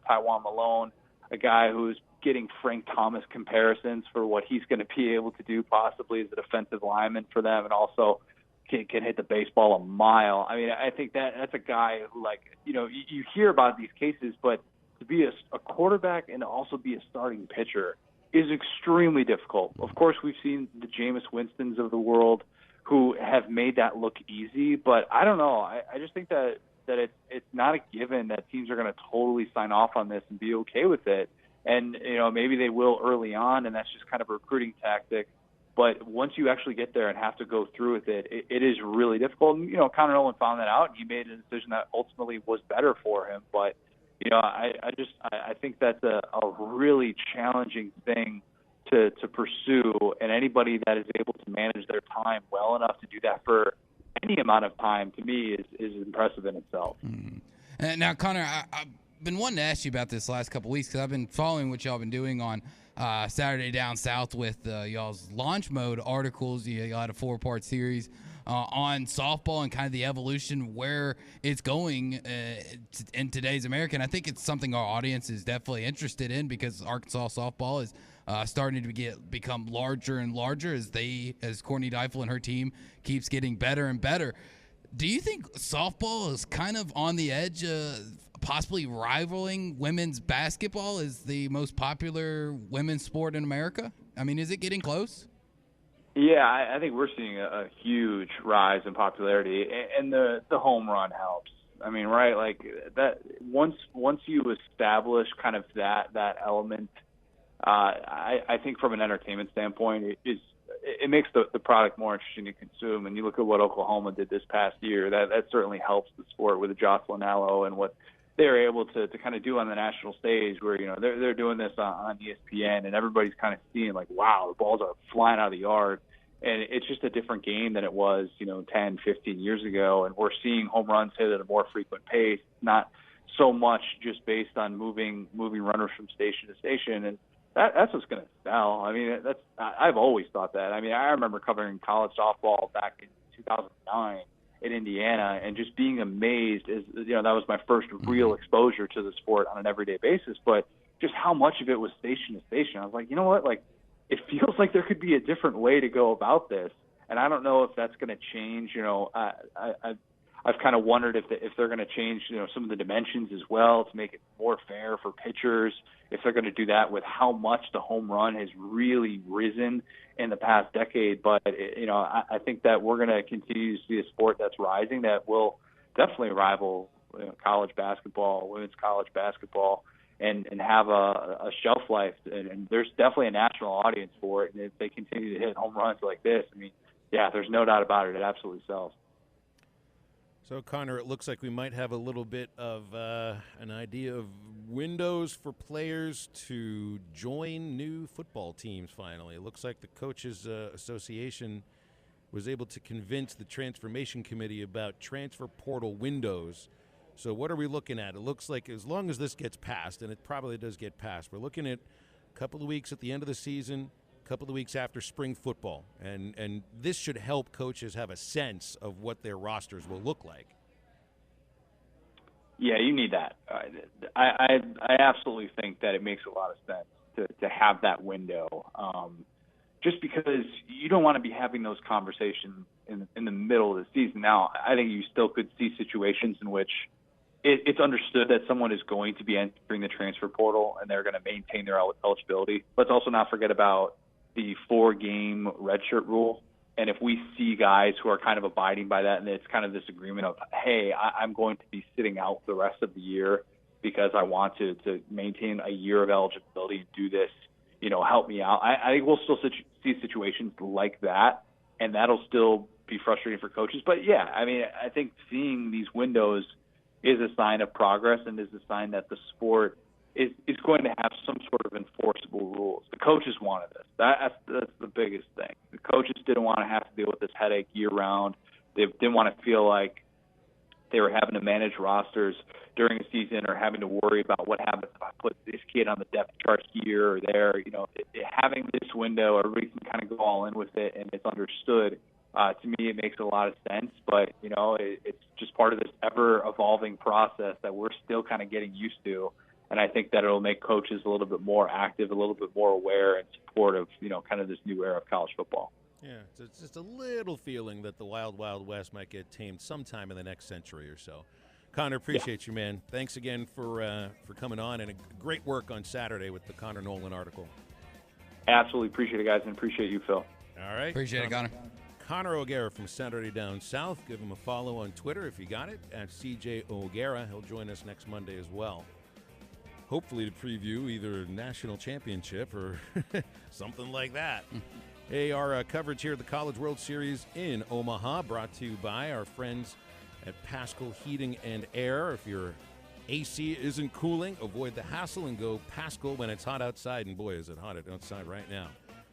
Taiwan Malone, a guy who's getting Frank Thomas comparisons for what he's going to be able to do possibly as a defensive lineman for them, and also can hit the baseball a mile. I mean, I think that's a guy who, you hear about these cases, but to be a quarterback and to also be a starting pitcher is extremely difficult. Of course, we've seen the Jameis Winstons of the world who have made that look easy, but I don't know. I just think that it's not a given that teams are going to totally sign off on this and be okay with it. And, maybe they will early on, and that's just kind of a recruiting tactic. But once you actually get there and have to go through with it, it is really difficult. And, Connor Nolan found that out, and he made a decision that ultimately was better for him. But, I think that's a really challenging thing to pursue, and anybody that is able to manage their time well enough to do that for any amount of time, to me, is impressive in itself. Mm-hmm. Now, Connor, I've been wanting to ask you about this last couple of weeks because I've been following what y'all been doing on Saturday Down South with y'all's launch mode articles. You had a 4-part series on softball and kind of the evolution where it's going in today's America. And I think it's something our audience is definitely interested in because Arkansas softball is starting to become larger and larger as Courtney Deifel and her team keeps getting better and better. Do you think softball is kind of on the edge possibly rivaling women's basketball as the most popular women's sport in America? I mean, is it getting close? Yeah, I think we're seeing a huge rise in popularity, and the home run helps. I mean, right, like that. Once you establish kind of that element, I think from an entertainment standpoint, it makes the product more interesting to consume. And you look at what Oklahoma did this past year, that certainly helps the sport with the Jocelyn Allo and what they're able to kind of do on the national stage, where they're doing this on ESPN, and everybody's kind of seeing like, wow, the balls are flying out of the yard. And it's just a different game than it was, 10, 15 years ago. And we're seeing home runs hit at a more frequent pace, not so much just based on moving runners from station to station. And that's what's going to sell. I mean, I've always thought that. I mean, I remember covering college softball back in 2009 in Indiana and just being amazed as, that was my first real exposure to the sport on an everyday basis. But just how much of it was station to station. I was like, you know what, like, it feels like there could be a different way to go about this, and I don't know if that's going to change. I've kind of wondered if they're going to change, some of the dimensions as well to make it more fair for pitchers. If they're going to do that with how much the home run has really risen in the past decade, but I think that we're going to continue to see a sport that's rising that will definitely rival college basketball, women's college basketball. And have a shelf life, and there's definitely a national audience for it. And if they continue to hit home runs like this, I mean, yeah, there's no doubt about it. It absolutely sells. So, Connor, it looks like we might have a little bit of an idea of windows for players to join new football teams finally. It looks like the Coaches Association was able to convince the Transformation Committee about transfer portal windows. So what are we looking at? It looks like as long as this gets passed, and it probably does get passed, we're looking at a couple of weeks at the end of the season, a couple of weeks after spring football. And this should help coaches have a sense of what their rosters will look like. Yeah, you need that. I absolutely think that it makes a lot of sense to have that window, just because you don't want to be having those conversations in the middle of the season. Now, I think you still could see situations in which it's understood that someone is going to be entering the transfer portal and they're going to maintain their eligibility. Let's also not forget about the 4-game redshirt rule. And if we see guys who are kind of abiding by that, and it's kind of this agreement of, hey, I'm going to be sitting out the rest of the year because I want to maintain a year of eligibility and do this, help me out. I think we'll still see situations like that, and that'll still be frustrating for coaches. But, yeah, I mean, I think seeing these windows is a sign of progress and is a sign that the sport is going to have some sort of enforceable rules. The coaches wanted this. That's the biggest thing. The coaches didn't want to have to deal with this headache year-round. They didn't want to feel like they were having to manage rosters during a season or having to worry about what happens if I put this kid on the depth chart here or there. Having this window, everybody can kind of go all in with it, and it's understood. To me, it makes a lot of sense, but, it's just part of this ever-evolving process that we're still kind of getting used to. And I think that it'll make coaches a little bit more active, a little bit more aware and supportive, kind of this new era of college football. Yeah, it's just a little feeling that the Wild Wild West might get tamed sometime in the next century or so. Connor, appreciate you, man. Thanks again for coming on, and great work on Saturday with the Connor Nolan article. Absolutely appreciate it, guys, and appreciate you, Phil. All right. Appreciate it, Connor. Connor O'Gara from Saturday Down South. Give him a follow on Twitter if you got it, at CJ O'Gara. He'll join us next Monday as well. Hopefully to preview either a national championship or something like that. Hey, our coverage here at the College World Series in Omaha brought to you by our friends at Paschal Heating and Air. If your AC isn't cooling, avoid the hassle and go Paschal when it's hot outside. And boy, is it hot outside right now.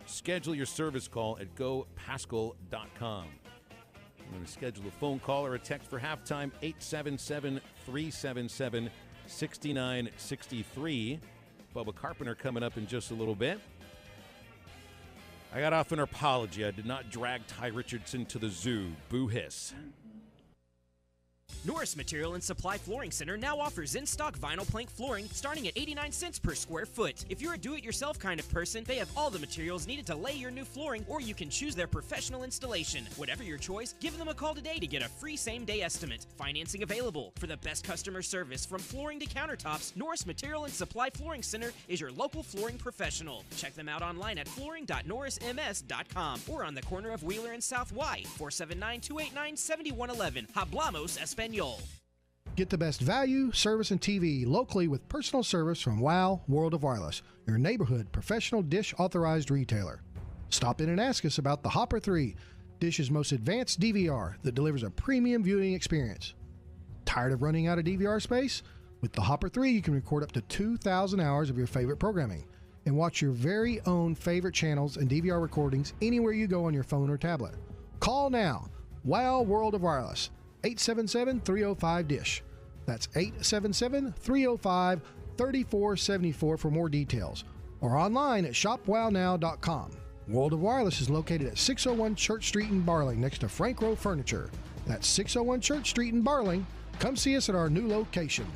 Schedule your service call at gopaschal.com. I'm going to schedule a phone call or a text for halftime, 877-377-6963. Bubba Carpenter coming up in just a little bit. I got off an apology. I did not drag Ty Richardson to the zoo. Boo hiss. Norris Material and Supply Flooring Center now offers in-stock vinyl plank flooring starting at 89 cents per square foot. If you're a do-it-yourself kind of person, they have all the materials needed to lay your new flooring, or you can choose their professional installation. Whatever your choice, give them a call today to get a free same-day estimate. Financing available. For the best customer service from flooring to countertops, Norris Material and Supply Flooring Center is your local flooring professional. Check them out online at flooring.norrisms.com or on the corner of Wheeler and South Y, 479-289-7111. Hablamos Espanol. Get the best value, service, and TV locally with personal service from WOW World of Wireless, your neighborhood professional Dish authorized retailer. Stop in and ask us about the Hopper 3, Dish's most advanced DVR that delivers a premium viewing experience. Tired of running out of DVR space? With the Hopper 3, you can record up to 2,000 hours of your favorite programming and watch your very own favorite channels and DVR recordings anywhere you go on your phone or tablet. Call now. WOW World of Wireless. 877-305-DISH. That's 877-305-3474 for more details. Or online at shopwownow.com. World of Wireless is located at 601 Church Street in Barling next to Frank Rowe Furniture. That's 601 Church Street in Barling. Come see us at our new location.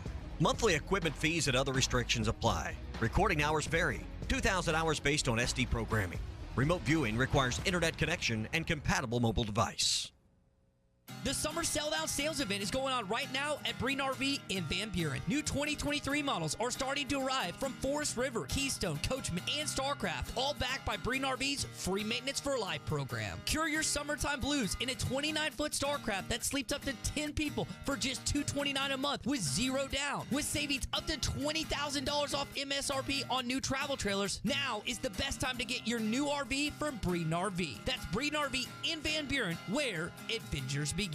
Monthly equipment fees and other restrictions apply. Recording hours vary. 2,000 hours based on SD programming. Remote viewing requires internet connection and compatible mobile device. The Summer Sell-Out Sales Event is going on right now at Breen RV in Van Buren. New 2023 models are starting to arrive from Forest River, Keystone, Coachman, and StarCraft, all backed by Breen RV's Free Maintenance for Life program. Cure your summertime blues in a 29-foot StarCraft that sleeps up to 10 people for just $229 a month with zero down. With savings up to $20,000 off MSRP on new travel trailers, now is the best time to get your new RV from Breen RV. That's Breen RV in Van Buren, where adventures begin.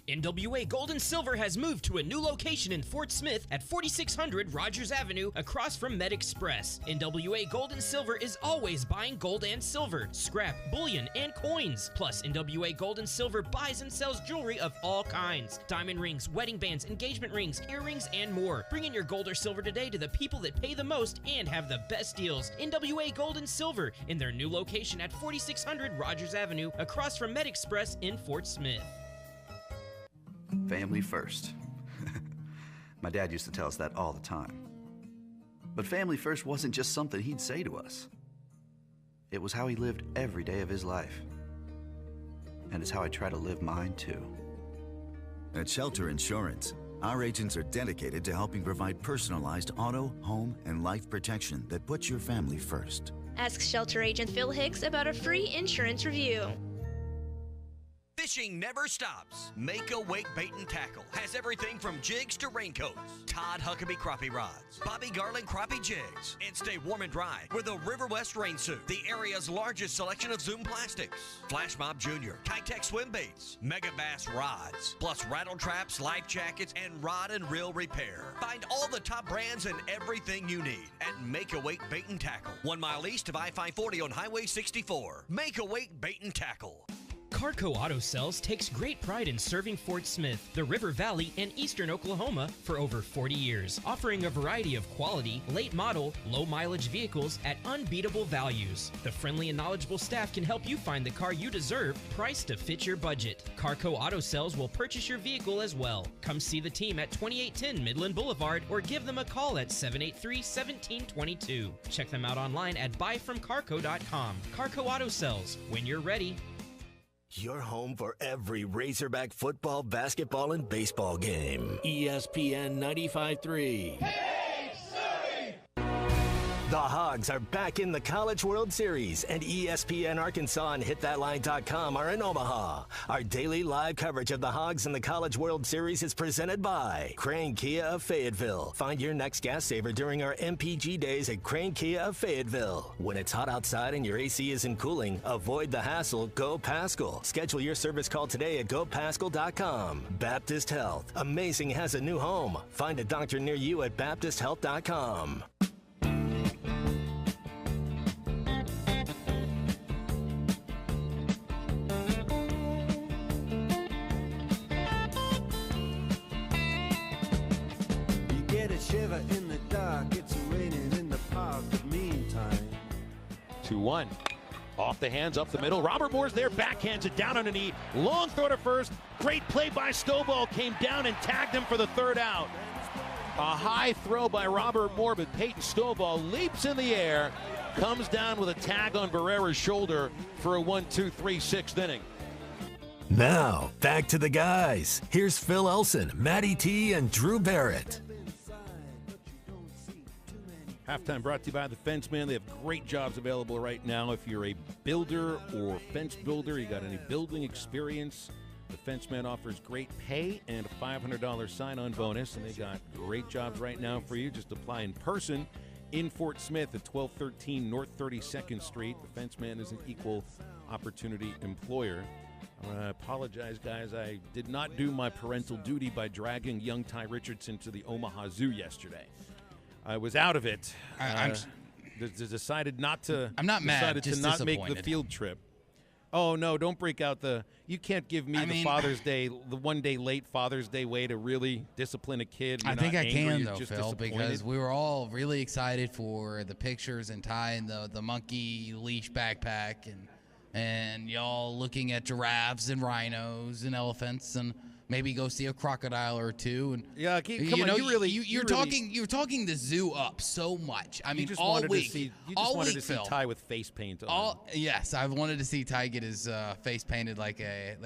NWA Gold and Silver has moved to a new location in Fort Smith at 4600 Rogers Avenue across from Med Express. NWA Gold and Silver is always buying gold and silver, scrap, bullion, and coins. Plus, NWA Gold and Silver buys and sells jewelry of all kinds. Diamond rings, wedding bands, engagement rings, earrings, and more. Bring in your gold or silver today to the people that pay the most and have the best deals. NWA Gold and Silver in their new location at 4600 Rogers Avenue across from Med Express in Fort Smith. Family first. My dad used to tell us that all the time. But family first wasn't just something he'd say to us. It was how he lived every day of his life. And it's how I try to live mine too. At Shelter Insurance, our agents are dedicated to helping provide personalized auto, home, and life protection that puts your family first. Ask Shelter Agent Phil Hicks about a free insurance review. Fishing never stops. Make a Wake Bait and Tackle has everything from jigs to raincoats, Todd Huckabee crappie rods, Bobby Garland crappie jigs, and stay warm and dry with a River West rain suit, the area's largest selection of Zoom plastics, Flash Mob Jr., Kitech swim baits, Mega Bass rods, plus rattle traps, life jackets, and rod and reel repair. Find all the top brands and everything you need at Make a Wake Bait and Tackle, 1 mile east of I-540 on Highway 64. Make a Wake Bait and Tackle. Carco Auto Sales takes great pride in serving Fort Smith, the River Valley, and eastern Oklahoma for over 40 years, offering a variety of quality, late model, low mileage vehicles at unbeatable values. The friendly and knowledgeable staff can help you find the car you deserve, priced to fit your budget. Carco Auto Sales will purchase your vehicle as well. Come see the team at 2810 Midland Boulevard or give them a call at 783-1722. Check them out online at buyfromcarco.com. Carco Auto Sales, when you're ready. Your home for every Razorback football, basketball, and baseball game. ESPN 95.3. The Hogs are back in the College World Series, and ESPN Arkansas and HitThatLine.com are in Omaha. Our daily live coverage of the Hogs and the College World Series is presented by Crane Kia of Fayetteville. Find your next gas saver during our MPG days at Crane Kia of Fayetteville. When it's hot outside and your AC isn't cooling, avoid the hassle. Go Pascal. Schedule your service call today at GoPascal.com. Baptist Health. Amazing has a new home. Find a doctor near you at BaptistHealth.com. Shiver in the dark, it's raining in the park, but meantime. 2-1. Off the hands, up the middle. Robert Moore's there, backhands it down underneath. Long throw to first. Great play by Stovall. Came down and tagged him for the third out. A high throw by Robert Moore, but Peyton Stovall leaps in the air, comes down with a tag on Barrera's shoulder for a 1-2-3 6th inning. Now, back to the guys. Here's Phil Elson, Matty T, and Drew Barrett. Halftime brought to you by The Fence Man. They have great jobs available right now. If you're a builder or fence builder, you got any building experience, The Fence Man offers great pay and a $500 sign-on bonus, and they got great jobs right now for you. Just apply in person in Fort Smith at 1213 North 32nd Street. The Fence Man is an equal opportunity employer. I apologize, guys. I did not do my parental duty by dragging young Ty Richardson to the Omaha Zoo yesterday. I was out of it. Decided not to. I'm not mad. Decided Just to not make the field trip. Oh no! Don't break out the. You can't give me the Father's Day, the 1 day late Father's Day way to really discipline a kid. I think I can though, Phil, because we were all really excited for the pictures and Ty in the monkey leash backpack and y'all looking at giraffes and rhinos and elephants and. Maybe go see a crocodile or two, and yeah, come on, you're talking the zoo up so much. I mean, just all wanted week, to see, you just all wanted week, to see Phil. Ty with face paint on. Yes, I've wanted to see Ty get his face painted like a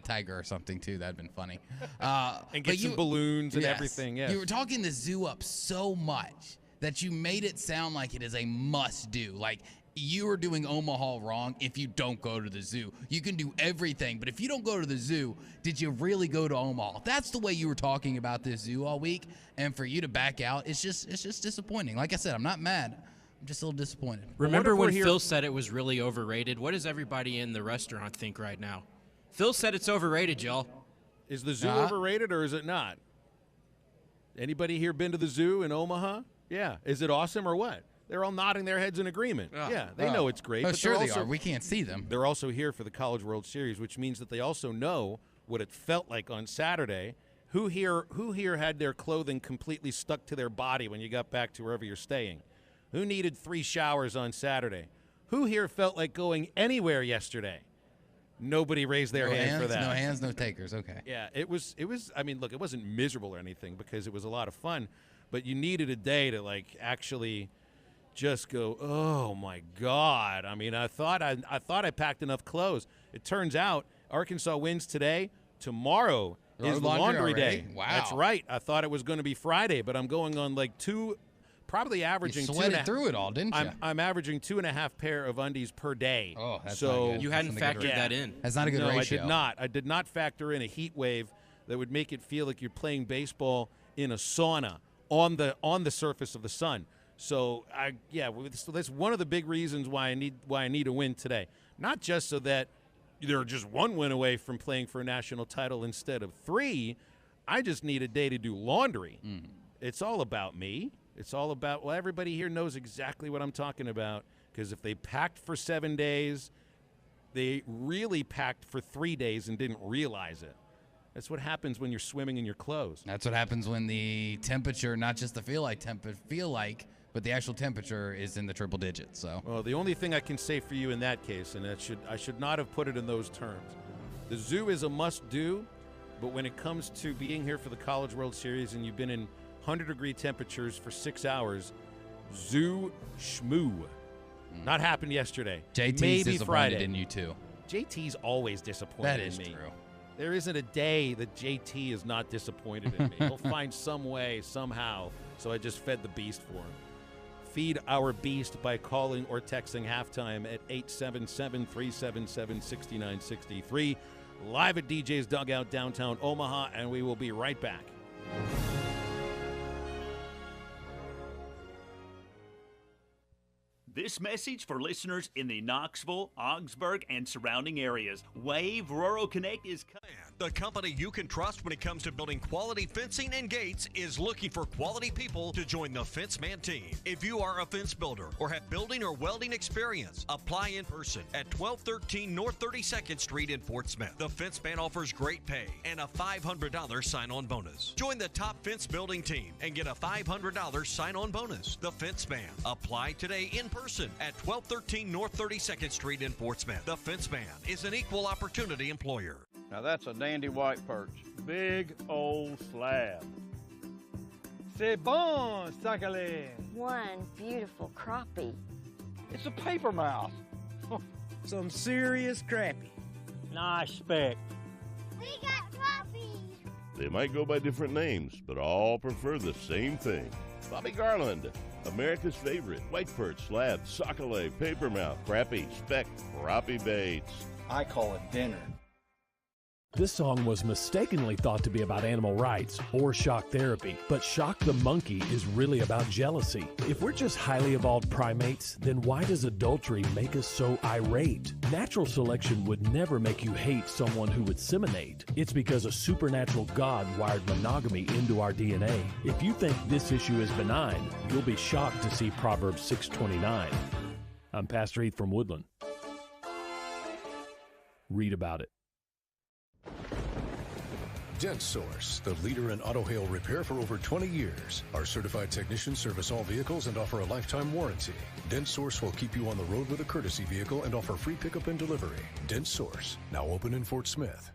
tiger or something too. That'd been funny. And get some balloons and everything. Yes. You were talking the zoo up so much that you made it sound like it is a must do. Like. You are doing Omaha wrong if you don't go to the zoo. You can do everything, but if you don't go to the zoo, did you really go to Omaha? That's the way you were talking about this zoo all week, and for you to back out, it's just disappointing. Like I said, I'm not mad. I'm just a little disappointed. Remember when Phil said it was really overrated? What does everybody in the restaurant think right now? Phil said it's overrated, y'all. Is the zoo overrated or is it not? Anybody here been to the zoo in Omaha? Yeah. Is it awesome or what? They're all nodding their heads in agreement. Yeah, they know it's great. Oh, but sure they are. We can't see them. They're also here for the College World Series, which means that they also know what it felt like on Saturday. Who here had their clothing completely stuck to their body when you got back to wherever you're staying? Who needed 3 showers on Saturday? Who here felt like going anywhere yesterday? Nobody raised their hand for that. No hands, no takers. Okay. Yeah, it was. I mean, look, it wasn't miserable or anything because it was a lot of fun, but you needed a day to like actually just go, oh my God. I mean, I thought I packed enough clothes. It turns out Arkansas wins today. Tomorrow is the laundry day. Wow. That's right. I thought it was going to be Friday, but I'm going on like probably averaging you sweated through it all, didn't you? I'm averaging 2.5 pair of undies per day. Oh, that's so not good. You hadn't factored that in. That's not a good ratio. I did not. I did not factor in a heat wave that would make it feel like you're playing baseball in a sauna on the surface of the sun. So that's one of the big reasons why I need a win today. Not just so that they're just one win away from playing for a national title instead of 3. I just need a day to do laundry. It's all about me. It's all about, well, everybody here knows exactly what I'm talking about, because if they packed for 7 days, they really packed for 3 days and didn't realize it. That's what happens when you're swimming in your clothes. That's what happens when the temperature, not just the feel like, but the actual temperature is in the triple digits. So, well, the only thing I can say for you in that case, and I should not have put it in those terms. The zoo is a must-do, but when it comes to being here for the College World Series and you've been in 100-degree temperatures for 6 hours, zoo schmoo. Not happened yesterday. JT's Maybe disappointed Friday. in you too. JT's always disappointed That is in me. true. There isn't a day that JT is not disappointed in me. He'll find some way, somehow. So I just fed the beast for him. Feed our beast by calling or texting halftime at 877-377-6963. Live at DJ's Dugout, downtown Omaha, and we will be right back. This message for listeners in the Knoxville, Augsburg, and surrounding areas. Wave Rural Connect is the company you can trust when it comes to building quality fencing and gates is looking for quality people to join the Fenceman team. If you are a fence builder or have building or welding experience, apply in person at 1213 North 32nd Street in Fort Smith. The Fenceman offers great pay and a $500 sign-on bonus. Join the top fence building team and get a $500 sign-on bonus. The Fenceman. Apply today in person at 1213 North 32nd Street in Fort Smith. The Fenceman is an equal opportunity employer. Now that's a dandy white perch. Big old slab. C'est bon, sacalé. One beautiful crappie. It's a paper mouse. Some serious crappie. Nice speck. We got crappies. They might go by different names, but all prefer the same thing. Bobby Garland, America's favorite white perch, slab, sockeye, papermouth, crappie, speck, crappie baits. I call it dinner. This song was mistakenly thought to be about animal rights or shock therapy, but Shock the Monkey is really about jealousy. If we're just highly evolved primates, then why does adultery make us so irate? Natural selection would never make you hate someone who would seminate. It's because a supernatural God wired monogamy into our DNA. If you think this issue is benign, you'll be shocked to see Proverbs 6:29. I'm Pastor Heath from Woodland. Read about it. Dent Source, the leader in auto hail repair for over 20 years. Our certified technicians service all vehicles and offer a lifetime warranty. Dent Source will keep you on the road with a courtesy vehicle and offer free pickup and delivery. Dent Source, now open in Fort Smith.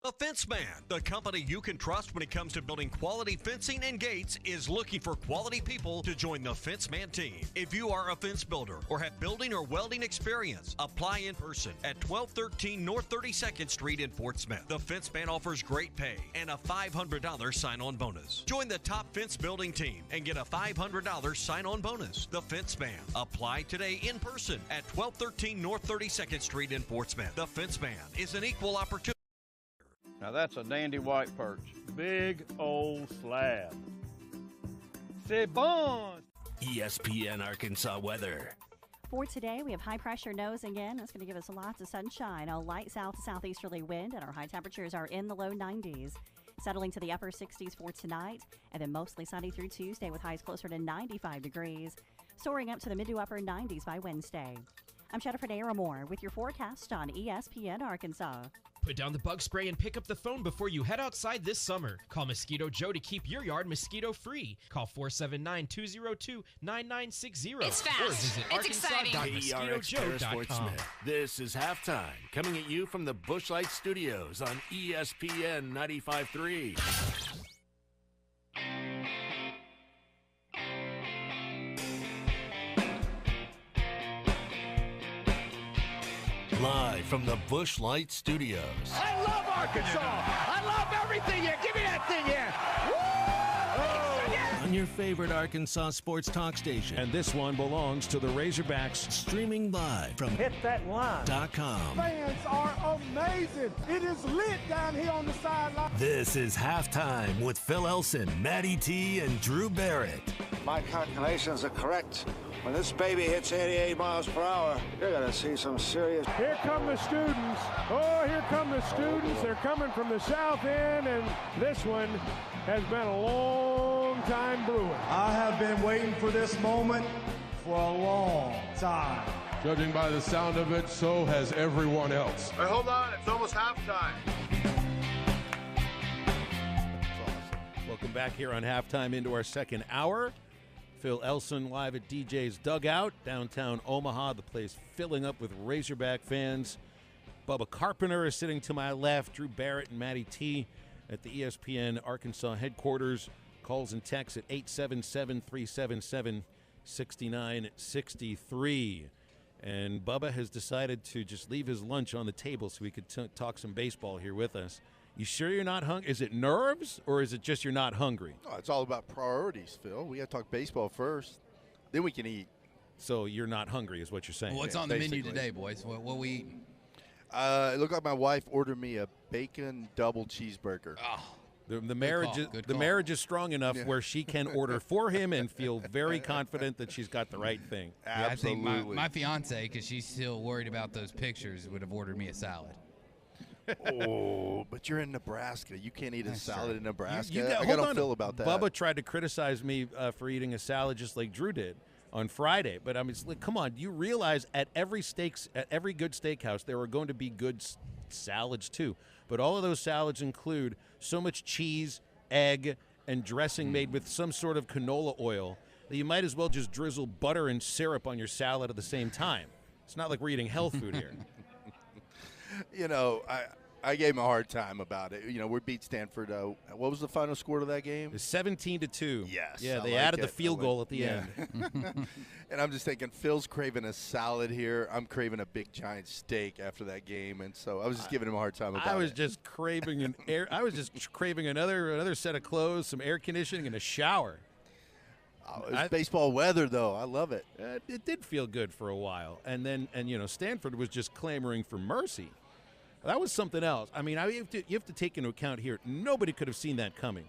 The Fenceman, the company you can trust when it comes to building quality fencing and gates, is looking for quality people to join the Fenceman team. If you are a fence builder or have building or welding experience, apply in person at 1213 North 32nd Street in Fort Smith. The Fenceman offers great pay and a $500 sign-on bonus. Join the top fence building team and get a $500 sign-on bonus. The Fenceman. Apply today in person at 1213 North 32nd Street in Fort Smith. The Fenceman is an equal opportunity. Now that's a dandy white perch. Big old slab. C'est bon. ESPN Arkansas weather. For today, we have high pressure nosing in. That's going to give us lots of sunshine. A light south to southeasterly wind, and our high temperatures are in the low 90s. Settling to the upper 60s for tonight, and then mostly sunny through Tuesday with highs closer to 95 degrees. Soaring up to the mid to upper 90s by Wednesday. I'm Jennifer Naramore with your forecast on ESPN Arkansas. Put down the bug spray and pick up the phone before you head outside this summer. Call Mosquito Joe to keep your yard mosquito-free. Call 479-202-9960. It's fast. Or visit It's exciting. arkansas.mosquitojoe.com. This is Halftime, coming at you from the Bushlight Studios on ESPN 95.3. Live from the Bushlight Studios. I love Arkansas. I love everything here. Give me that thing here. On your favorite Arkansas sports talk station. And this one belongs to the Razorbacks. Streaming live from HitThatLine.com. Fans are amazing. It is lit down here on the sideline. This is Halftime with Phil Elson, Matty T, and Drew Barrett. My calculations are correct. When this baby hits 88 miles per hour, you're going to see some serious... Here come the students. Oh, here come the students. They're coming from the south end, and this one has been a long time brewing. I have been waiting for this moment for a long time. Judging by the sound of it, so has everyone else. Hey, hold on. It's almost halftime. Welcome back here on Halftime into our second hour. Phil Elson live at DJ's Dugout, downtown Omaha. The place filling up with Razorback fans. Bubba Carpenter is sitting to my left. Drew Barrett and Matty T at the ESPN Arkansas headquarters. Calls and texts at 877-377-6963. And Bubba has decided to just leave his lunch on the table so we could talk some baseball here with us. You sure you're not hungry? Is it nerves, or is it just you're not hungry? Oh, it's all about priorities, Phil. We got to talk baseball first, then we can eat. So you're not hungry is what you're saying. Well, what's on the menu today, boys? What we eating? It looked like my wife ordered me a bacon double cheeseburger. Oh, the marriage is strong enough where she can order for him and feel very confident that she's got the right thing. Yeah, absolutely. I think my fiance, because she's still worried about those pictures, would have ordered me a salad. Oh, but you're in Nebraska. You can't eat a salad in Nebraska. I don't feel about that. Bubba tried to criticize me for eating a salad just like Drew did on Friday. But I mean, come on. You realize at every good steakhouse, there are going to be good salads too. But all of those salads include so much cheese, egg, and dressing made with some sort of canola oil that you might as well just drizzle butter and syrup on your salad at the same time. It's not like we're eating health food here. You know, I gave him a hard time about it. You know, we beat Stanford. What was the final score to that game? It's 17-2. Yes. Yeah, they added the field goal at the end. And I'm just thinking, Phil's craving a salad here. I'm craving a big giant steak after that game, and so I was just giving him a hard time about it. I was just craving another set of clothes, some air conditioning, and a shower. It's baseball weather, though. I love it. It did feel good for a while, and then Stanford was just clamoring for mercy. That was something else. I mean, you have to take into account here, nobody could have seen that coming.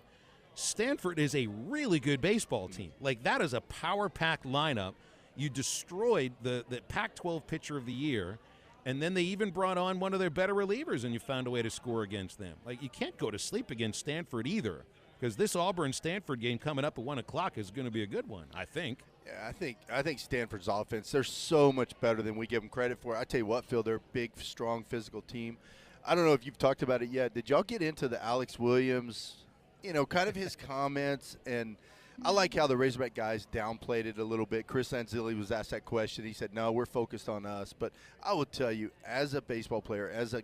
Stanford is a really good baseball team. Like, that is a power-packed lineup. You destroyed the Pac-12 pitcher of the year, and then they even brought on one of their better relievers, and you found a way to score against them. Like, you can't go to sleep against Stanford either, because this Auburn-Stanford game coming up at 1 o'clock is going to be a good one, I think. Yeah, I think Stanford's offense, they're so much better than we give them credit for. I tell you what, Phil, they're a big, strong, physical team. I don't know if you've talked about it yet. Did y'all get into the Alex Williams, kind of his comments? And I like how the Razorback guys downplayed it a little bit. Chris Anzilli was asked that question. He said, no, we're focused on us. But I will tell you, as a baseball player, as a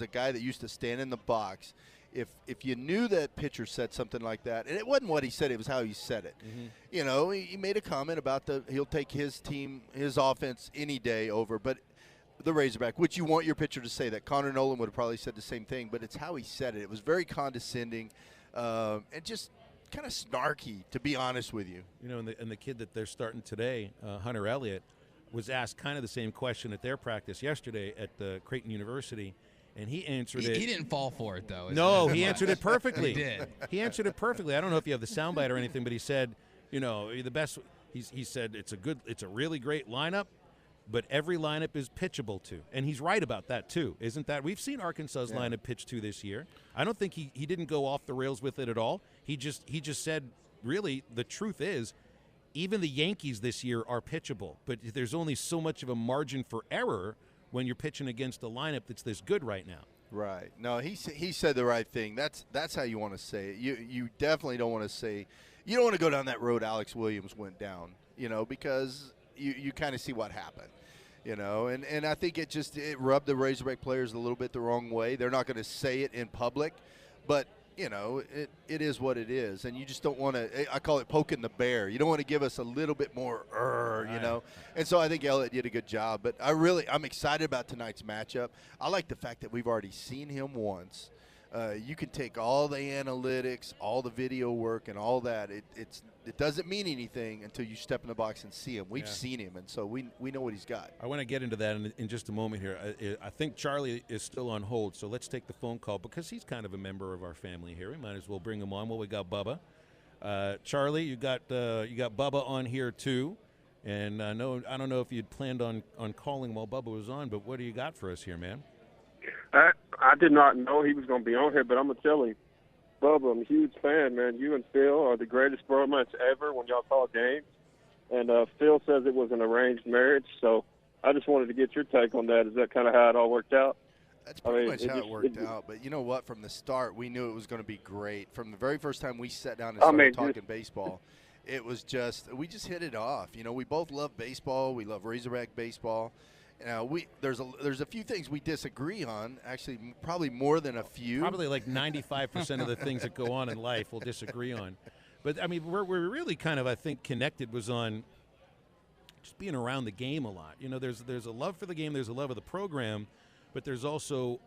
guy that used to stand in the box, if you knew that pitcher said something like that, and it wasn't what he said, it was how he said it. Mm-hmm. He made a comment about he'll take his team, his offense any day over, but the Razorback, which you want your pitcher to say that. Connor Nolan would have probably said the same thing, but it's how he said it. It was very condescending and just kind of snarky, to be honest with you. And the kid that they're starting today, Hunter Elliott, was asked kind of the same question at their practice yesterday at Creighton University. And he answered it. He didn't fall for it, though. No, he answered it perfectly. He did. He answered it perfectly. I don't know if you have the soundbite or anything, but he said, the best. He said it's a really great lineup, but every lineup is pitchable to, and he's right about that too, isn't that? We've seen Arkansas's lineup pitch to this year. I don't think he didn't go off the rails with it at all. He just said, really, the truth is, even the Yankees this year are pitchable, but there's only so much of a margin for error when you're pitching against a lineup that's this good right now. Right. No, he said the right thing. That's how you want to say it. You definitely don't want to say – you don't want to go down that road Alex Williams went down, because you kind of see what happened. And I think it rubbed the Razorback players a little bit the wrong way. They're not going to say it in public, but it is what it is, and you just don't want to. I call it poking the bear. You don't want to give us a little bit more, And so I think Elliott did a good job. But I'm excited about tonight's matchup. I like the fact that we've already seen him once. You can take all the analytics, all the video work, and all that. It doesn't mean anything until you step in the box and see him. We've seen him, and so we know what he's got. I want to get into that in just a moment here. I think Charlie is still on hold, so let's take the phone call because he's kind of a member of our family here. We might as well bring him on. Well, we got Bubba. Charlie, you got Bubba on here too, and I don't know if you'd planned on calling while Bubba was on, but what do you got for us here, man? I did not know he was going to be on here, but I'm going to tell him, Bubba, I'm a huge fan, man. You and Phil are the greatest bromance ever when y'all call games. And Phil says it was an arranged marriage, so I just wanted to get your take on that. Is that kind of how it all worked out? That's pretty much how it worked out. But you know what? From the start, we knew it was going to be great. From the very first time we sat down and started talking baseball, it was we just hit it off. We both love baseball. We love Razorback baseball. There's a few things we disagree on, actually probably more than a few. Probably like 95% of the things that go on in life we'll disagree on. But, I mean, we're really kind of, I think, connected was on just being around the game a lot. There's a love for the game, there's a love of the program, but there's also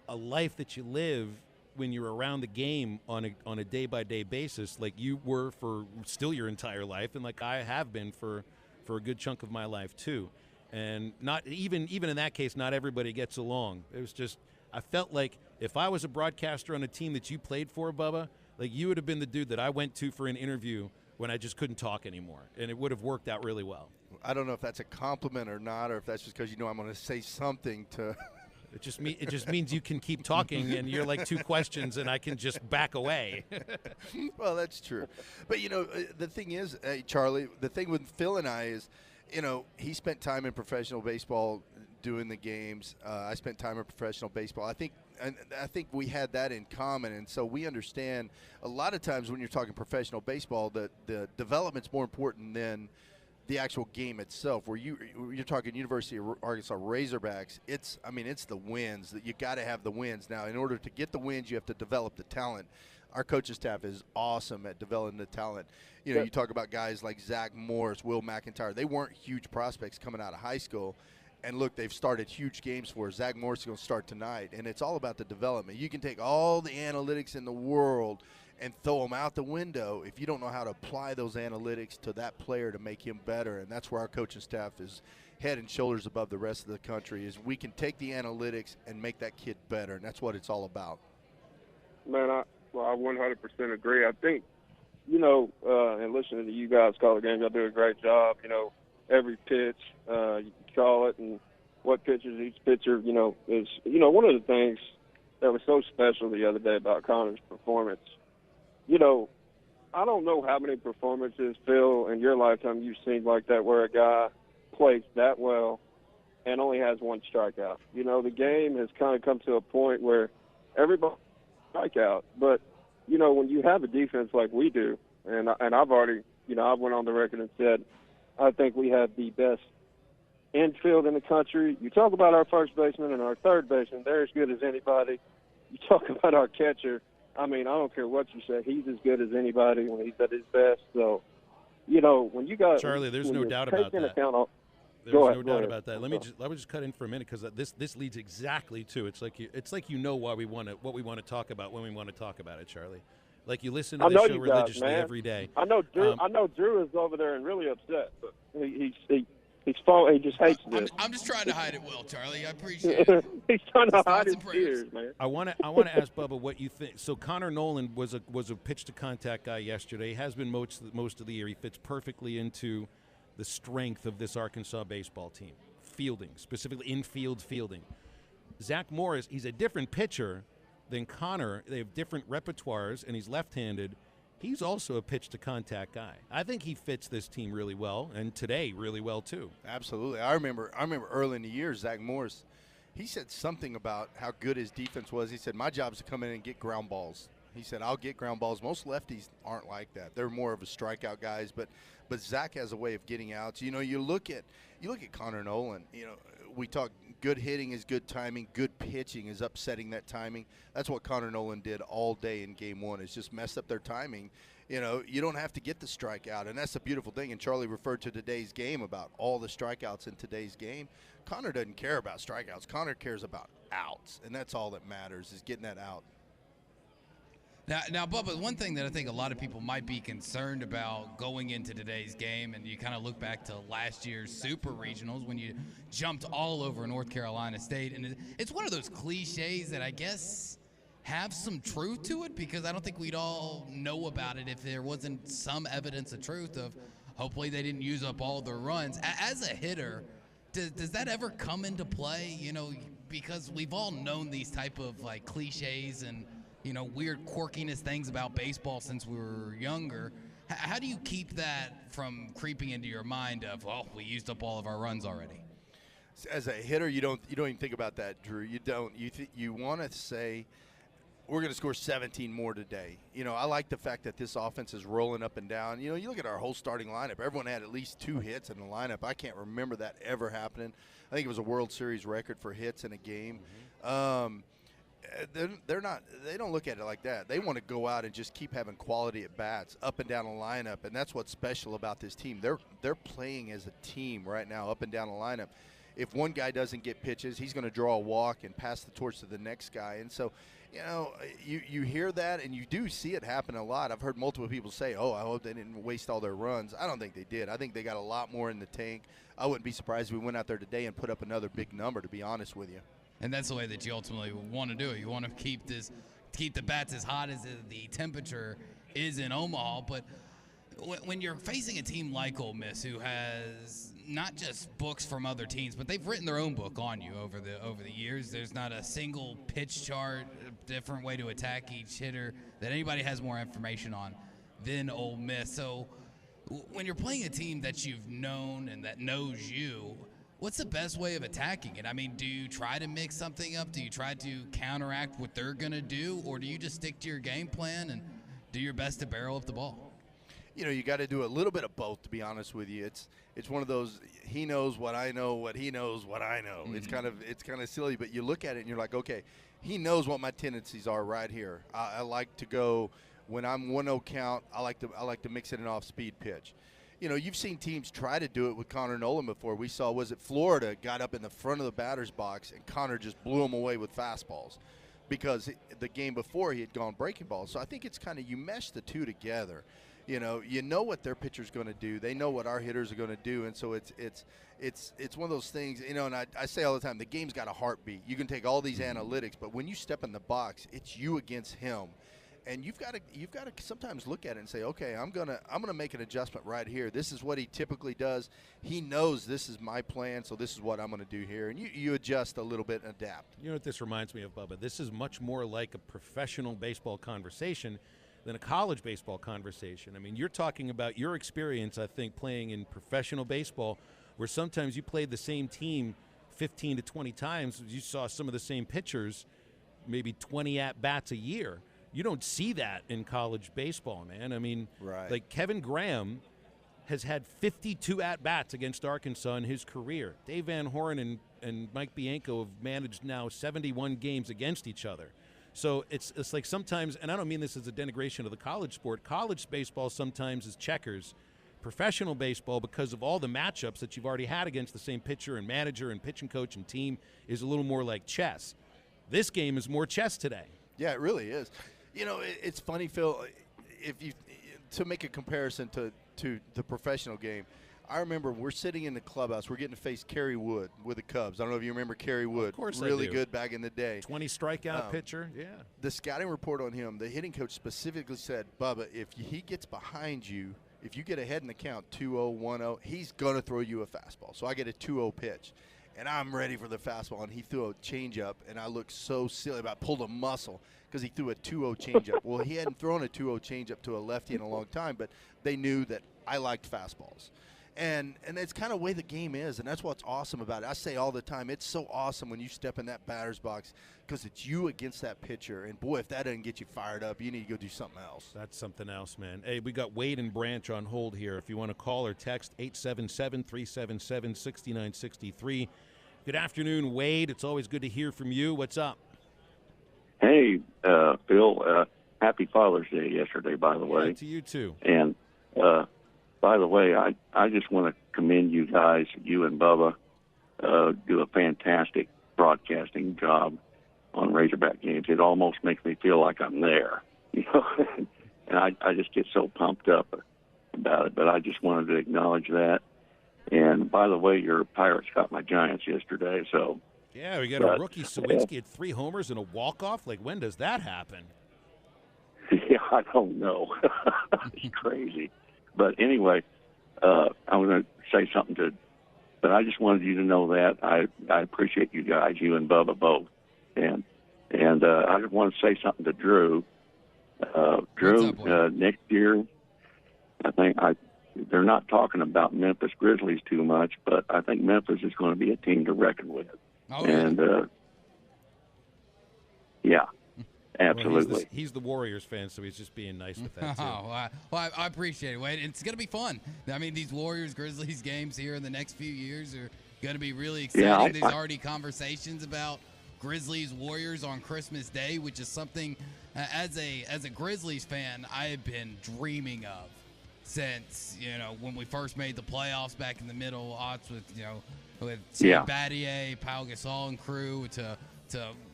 a life that you live when you're around the game on a day-by-day basis like you were for still your entire life and like I have been for a good chunk of my life too. And not even in that case, not everybody gets along. It was just I felt like if I was a broadcaster on a team that you played for, Bubba, like you would have been the dude that I went to for an interview when I just couldn't talk anymore, and it would have worked out really well. I don't know if that's a compliment or not, or if that's just because I'm going to say something to. It just means you can keep talking, and you're like two questions, and I can just back away. Well, that's true, but the thing is, Charlie, the thing with Phil and I is. He spent time in professional baseball doing the games. I spent time in professional baseball. I think we had that in common, and so we understand a lot of times when you're talking professional baseball, the development's more important than the actual game itself. Where you're talking University of Arkansas Razorbacks, it's the wins. That you got to have the wins. Now, in order to get the wins, you have to develop the talent. Our coaching staff is awesome at developing the talent. You talk about guys like Zach Morris, Will McIntyre. They weren't huge prospects coming out of high school. And, look, they've started huge games for us. Zach Morris is going to start tonight. And it's all about the development. You can take all the analytics in the world and throw them out the window if you don't know how to apply those analytics to that player to make him better. And that's where our coaching staff is head and shoulders above the rest of the country, is we can take the analytics and make that kid better. And that's what it's all about. Man, I 100% agree. I think, and listening to you guys call the game, y'all do a great job. Every pitch, you call it, and what pitches each pitcher, is, one of the things that was so special the other day about Connor's performance. I don't know how many performances, Phil, in your lifetime you've seen like that where a guy plays that well and only has one strikeout. The game has kind of come to a point where everybody strikeout, but when you have a defense like we do, and I've already, I went on the record and said I think we have the best infield in the country. You talk about our first baseman and our third baseman, they're as good as anybody. You talk about our catcher, I don't care what you say, he's as good as anybody when he's at his best. So, when you got Charlie, there's no doubt about that. There's no doubt about that. Let me just cut in for a minute because this leads exactly to it's like what we want to talk about when we want to talk about it, Charlie. Like you listen to this show religiously every day. I know Drew is over there and really upset, but he just hates this. I'm just trying to hide it well, Charlie. I appreciate it. He's trying to hide his tears, man. I want to ask Bubba what you think. So Connor Nolan was a pitch to contact guy yesterday. He has been most of the year. He fits perfectly into the strength of this Arkansas baseball team. Fielding, specifically infield fielding. Zach Morris, he's a different pitcher than Connor. They have different repertoires, and he's left-handed. He's also a pitch-to-contact guy. I think he fits this team really well, and today really well too. Absolutely. I remember early in the year, Zach Morris, he said something about how good his defense was. He said, my job is to come in and get ground balls. He said, I'll get ground balls. Most lefties aren't like that. They're more of a strikeout guys, but Zach has a way of getting outs. You know, you look at Connor Nolan. You know, we talk good hitting is good timing. Good pitching is upsetting that timing. That's what Connor Nolan did all day in Game 1. It's just messed up their timing. You know, you don't have to get the strikeout, and that's the beautiful thing. And Charlie referred to today's game about all the strikeouts in today's game. Connor doesn't care about strikeouts. Connor cares about outs, and that's all that matters is getting that out. Now, Bubba, one thing that I think a lot of people might be concerned about going into today's game, and you kind of look back to last year's Super Regionals when you jumped all over North Carolina State, and it's one of those cliches that I guess have some truth to it, because I don't think we'd all know about it if there wasn't some evidence of truth of hopefully they didn't use up all their runs. As a hitter, does that ever come into play? You know, because we've all known these type of like cliches and, you know, weird quirkiness things about baseball since we were younger. How do you keep that from creeping into your mind of, well, we used up all of our runs already? As a hitter, you don't even think about that, Drew. You don't. You want to say, we're going to score 17 more today. You know, I like the fact that this offense is rolling up and down. You know, you look at our whole starting lineup. Everyone had at least 2 hits in the lineup. I can't remember that ever happening. I think it was a World Series record for hits in a game. They don't look at it like that. They want to go out and just keep having quality at bats up and down the lineup, and that's what's special about this team. They're playing as a team right now up and down the lineup. If one guy doesn't get pitches, he's going to draw a walk and pass the torch to the next guy. And so, you know, you hear that, and you do see it happen a lot. I've heard multiple people say, oh, I hope they didn't waste all their runs. I don't think they did. I think they got a lot more in the tank. I wouldn't be surprised if we went out there today and put up another big number, to be honest with you. And that's the way that you ultimately want to do it. You want to keep the bats as hot as the temperature is in Omaha. But when you're facing a team like Ole Miss, who has not just books from other teams, but they've written their own book on you over the years. There's not a single pitch chart, a different way to attack each hitter that anybody has more information on than Ole Miss. So when you're playing a team that you've known and that knows you, what's the best way of attacking it? I mean, do you try to mix something up? Do you try to counteract what they're going to do? Or do you just stick to your game plan and do your best to barrel up the ball? You know, you got to do a little bit of both, to be honest with you. It's one of those, he knows what I know, what he knows what I know. Mm-hmm. It's kind of silly, but you look at it and you're like, okay, he knows what my tendencies are right here. I like to go, when I'm 1-0 count, I like to mix it in off-speed pitch. You know, you've seen teams try to do it with Connor Nolan before. We saw, was it Florida, got up in the front of the batter's box, and Connor just blew him away with fastballs because the game before he had gone breaking balls. So I think it's kind of, you mesh the two together. You know what their pitcher's going to do. They know what our hitters are going to do, and so it's one of those things. You know, and I say all the time, the game's got a heartbeat. You can take all these analytics, but when you step in the box, it's you against him. And you've got to sometimes look at it and say, okay, I'm gonna make an adjustment right here. This is what he typically does. He knows this is my plan, so this is what I'm going to do here. And you adjust a little bit and adapt. You know what this reminds me of, Bubba? This is much more like a professional baseball conversation than a college baseball conversation. I mean, you're talking about your experience, I think, playing in professional baseball, where sometimes you played the same team 15 to 20 times. You saw some of the same pitchers, maybe 20 at-bats a year. You don't see that in college baseball, man. I mean, right. Like Kevin Graham has had 52 at-bats against Arkansas in his career. Dave Van Horn and Mike Bianco have managed now 71 games against each other. So it's like sometimes, and I don't mean this as a denigration of the college sport, college baseball sometimes is checkers. Professional baseball, because of all the matchups that you've already had against the same pitcher and manager and pitching coach and team, is a little more like chess. This game is more chess today. Yeah, it really is. You know, it's funny, Phil, to make a comparison to the professional game. I remember we're sitting in the clubhouse. We're getting to face Kerry Wood with the Cubs. I don't know if you remember Kerry Wood. Of course really I do. Good back in the day. 20 strikeout pitcher, yeah. The scouting report on him, the hitting coach specifically said, Bubba, if he gets behind you, if you get ahead in the count 2-0, 1-0, he's going to throw you a fastball. So I get a 2-0 pitch, and I'm ready for the fastball, and he threw a changeup, and I looked so silly. I pulled a muscle because he threw a 2-0 changeup. Well, he hadn't thrown a 2-0 changeup to a lefty in a long time, but they knew that I liked fastballs. And it's kind of the way the game is, and that's what's awesome about it. I say all the time, it's so awesome when you step in that batter's box because it's you against that pitcher. And, boy, if that doesn't get you fired up, you need to go do something else. That's something else, man. Hey, we got Wade and Branch on hold here. If you want to call or text, 877-377-6963. Good afternoon, Wade. It's always good to hear from you. What's up? Hey, Phil. Happy Father's Day yesterday, by the way. Yeah, to you, too. And, by the way, I just want to commend you guys, you and Bubba, do a fantastic broadcasting job on Razorback games. It almost makes me feel like I'm there, you know, and I just get so pumped up about it. But I just wanted to acknowledge that. And, by the way, your Pirates got my Giants yesterday, so. Yeah, we got a rookie. Sawinski had 3 homers and a walk-off. Like, when does that happen? Yeah, I don't know. It's crazy. But anyway, I'm going to say something but I just wanted you to know that I appreciate you guys, you and Bubba both. And I just want to say something to Drew. Drew, next year, I think they're not talking about Memphis Grizzlies too much, but I think Memphis is going to be a team to reckon with. Oh, and, yeah. Absolutely. Well, he's the Warriors fan, so he's just being nice with that, too. Well, I appreciate it, Wade. It's going to be fun. I mean, these Warriors-Grizzlies games here in the next few years are going to be really exciting. Yeah, There's already conversations about Grizzlies-Warriors on Christmas Day, which is something, as a Grizzlies fan, I have been dreaming of since, when we first made the playoffs back in the middle aughts with Sam Battier, Pau Gasol and crew to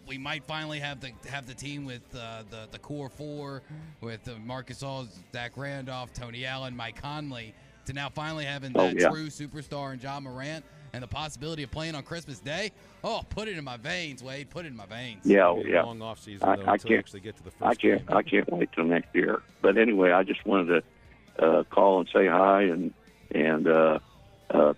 we might finally have the team with the core 4 with Marc Gasol, Zach Randolph, Tony Allen, Mike Conley, to now finally having that true superstar in John Morant and the possibility of playing on Christmas Day. Oh, put it in my veins, Wade. Put it in my veins. Yeah. Long off season though, until we actually get to the first game. I can't wait till next year. But anyway, I just wanted to call and say hi and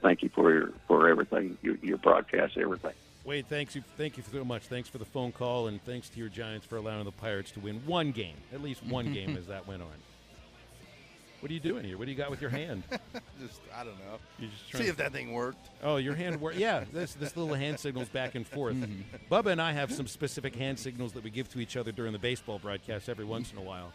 thank you for everything, your broadcast, everything. Wade, thank you so much. Thanks for the phone call, and thanks to your Giants for allowing the Pirates to win one game, at least one game as that went on. What are you doing here? What do you got with your hand? I don't know. You're just see if that thing worked. Oh, your hand worked. Yeah, this little hand signals back and forth. Bubba and I have some specific hand signals that we give to each other during the baseball broadcast every once in a while.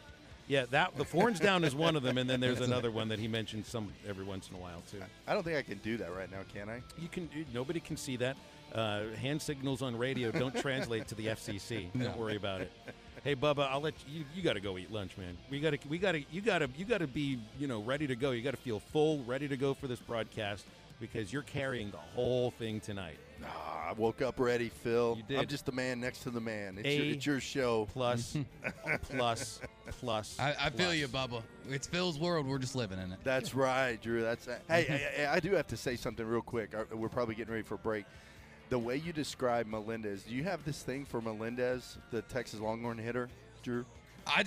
Yeah, the horns down is one of them, and then there's another one that he mentions every once in a while too. I don't think I can do that right now, can I? You can. Nobody can see that. Hand signals on radio don't translate to the FCC. Don't worry about it. Hey, Bubba, I'll let you. You got to go eat lunch, man. You got to be ready to go. You got to feel full, ready to go for this broadcast because you're carrying the whole thing tonight. I woke up ready, Phil. You did. I'm just the man next to the man. It's your show. Plus. I feel you, Bubba. It's Phil's world. We're just living in it. That's right, Drew. Hey, I do have to say something real quick. We're probably getting ready for a break. The way you describe Melendez, do you have this thing for Melendez, the Texas Longhorn hitter, Drew? I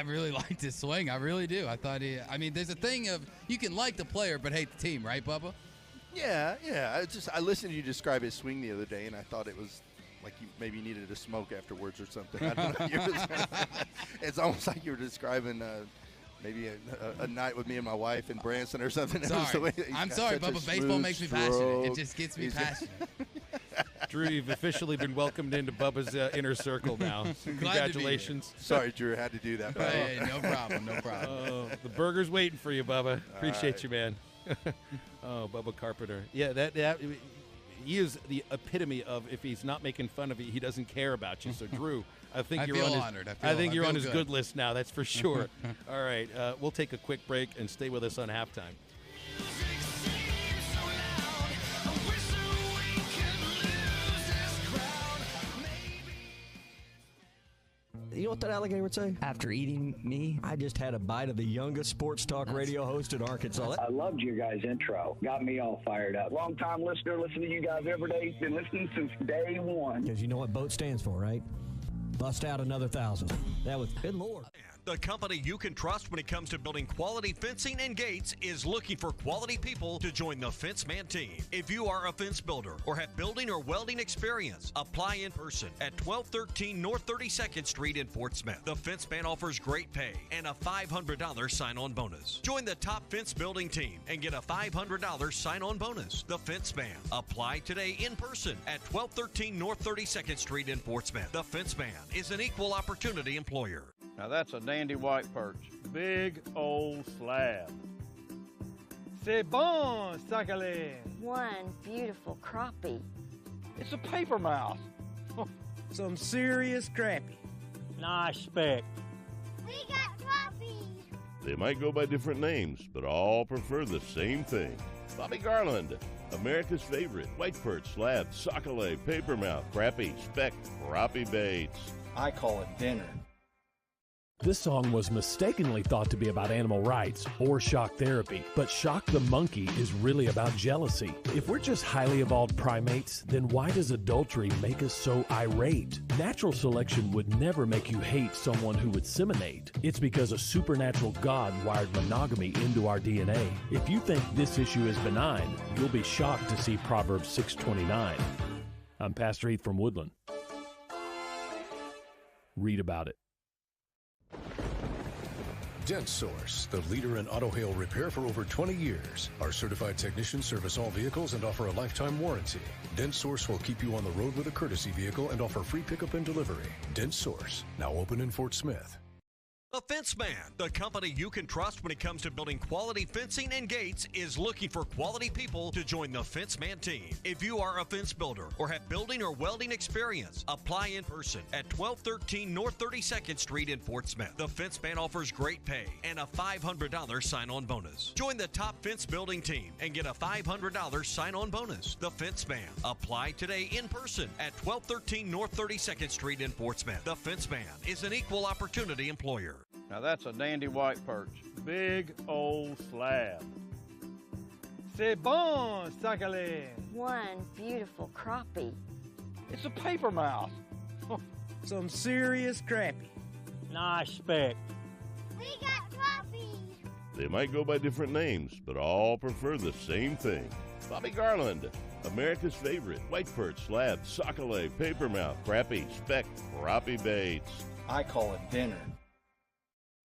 really like his swing. I really do. I thought there's a thing of you can like the player but hate the team, right, Bubba? Yeah. I listened to you describe his swing the other day, and I thought it was like you maybe needed a smoke afterwards or something. I don't know. It's almost like you were describing maybe a night with me and my wife in Branson or something. I'm sorry, Bubba. Baseball makes me passionate. It just gets me passionate. Drew, you've officially been welcomed into Bubba's inner circle now. Congratulations. Sorry, Drew, I had to do that. Hey, no problem. The burger's waiting for you, Bubba. Appreciate you, man. Oh, Bubba Carpenter. Yeah, that he is the epitome of if he's not making fun of you, he doesn't care about you. So, Drew, I think you're on his good list now. That's for sure. All right, we'll take a quick break and stay with us on halftime. You know what that alligator would say? After eating me, I just had a bite of the youngest sports talk radio host in Arkansas. I loved your guys' intro. Got me all fired up. Long-time listener, listen to you guys every day. Been listening since day one. Because you know what BOAT stands for, right? Bust out another 1,000. That was good Lord. the company you can trust when it comes to building quality fencing and gates, is looking for quality people to join the Fenceman team. If you are a fence builder or have building or welding experience, apply in person at 1213 North 32nd Street in Fort Smith. The Fenceman offers great pay and a $500 sign-on bonus. Join the top fence building team and get a $500 sign-on bonus. The Fenceman. Apply today in person at 1213 North 32nd Street in Fort Smith. The Fenceman is an equal opportunity employer. Now that's a dandy white perch. Big old slab. C'est bon, sacalé. One beautiful crappie. It's a paper mouse. Some serious crappie. Nice speck. We got crappies. They might go by different names, but all prefer the same thing. Bobby Garland, America's favorite white perch, slab, sockeye, papermouth, crappie, speck, crappie baits. I call it dinner. This song was mistakenly thought to be about animal rights or shock therapy, but Shock the Monkey is really about jealousy. If we're just highly evolved primates, then why does adultery make us so irate? Natural selection would never make you hate someone who would seminate. It's because a supernatural God wired monogamy into our DNA. If you think this issue is benign, you'll be shocked to see Proverbs 6:29. I'm Pastor Heath from Woodland. Read about it. Dent Source, the leader in auto hail repair for over 20 years. Our certified technicians service all vehicles and offer a lifetime warranty. Dent Source will keep you on the road with a courtesy vehicle and offer free pickup and delivery. Dent Source, now open in Fort Smith. The Fenceman, the company you can trust when it comes to building quality fencing and gates, is looking for quality people to join the Fenceman team. If you are a fence builder or have building or welding experience, apply in person at 1213 North 32nd Street in Fort Smith. The Fenceman offers great pay and a $500 sign-on bonus. Join the top fence building team and get a $500 sign-on bonus. The Fenceman. Apply today in person at 1213 North 32nd Street in Fort Smith. The Fenceman is an equal opportunity employer. Now that's a dandy white perch. Big old slab. C'est bon, sacalé. One beautiful crappie. It's a paper mouse. Some serious crappie. Nice speck. We got crappies. They might go by different names, but all prefer the same thing. Bobby Garland, America's favorite white perch, slab, sockeye, papermouth, crappie, speck, crappie baits. I call it dinner.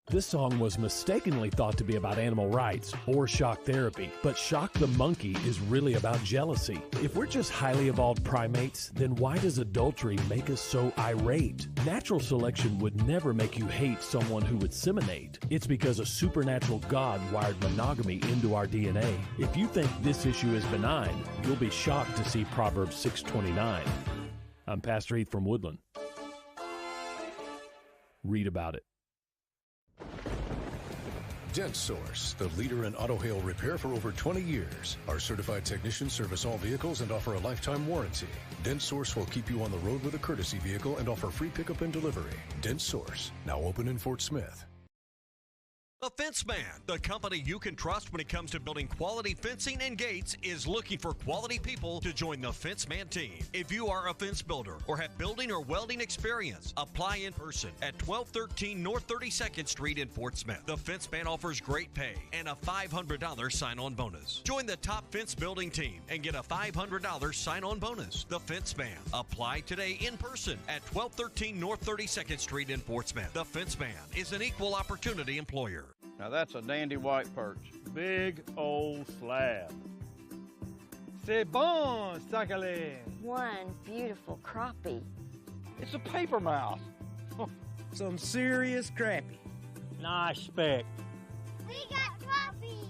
This song was mistakenly thought to be about animal rights or shock therapy, but Shock the Monkey is really about jealousy. If we're just highly evolved primates, then why does adultery make us so irate? Natural selection would never make you hate someone who would seminate. It's because a supernatural God wired monogamy into our DNA. If you think this issue is benign, you'll be shocked to see Proverbs 6:29. I'm Pastor Heath from Woodland. Read about it. Dent Source, the leader in auto hail repair for over 20 years. Our certified technicians service all vehicles and offer a lifetime warranty. Dent Source will keep you on the road with a courtesy vehicle and offer free pickup and delivery. Dent Source, now open in Fort Smith. The Fenceman, the company you can trust when it comes to building quality fencing and gates, is looking for quality people to join the Fenceman team. If you are a fence builder or have building or welding experience, apply in person at 1213 North 32nd Street in Fort Smith. The Fenceman offers great pay and a $500 sign-on bonus. Join the top fence building team and get a $500 sign-on bonus. The Fenceman. Apply today in person at 1213 North 32nd Street in Fort Smith. The Fenceman is an equal opportunity employer. Now that's a dandy white perch. Big old slab. C'est bon, sacalé. One beautiful crappie. It's a paper mouse. Some serious crappie. Nice speck. We got crappies.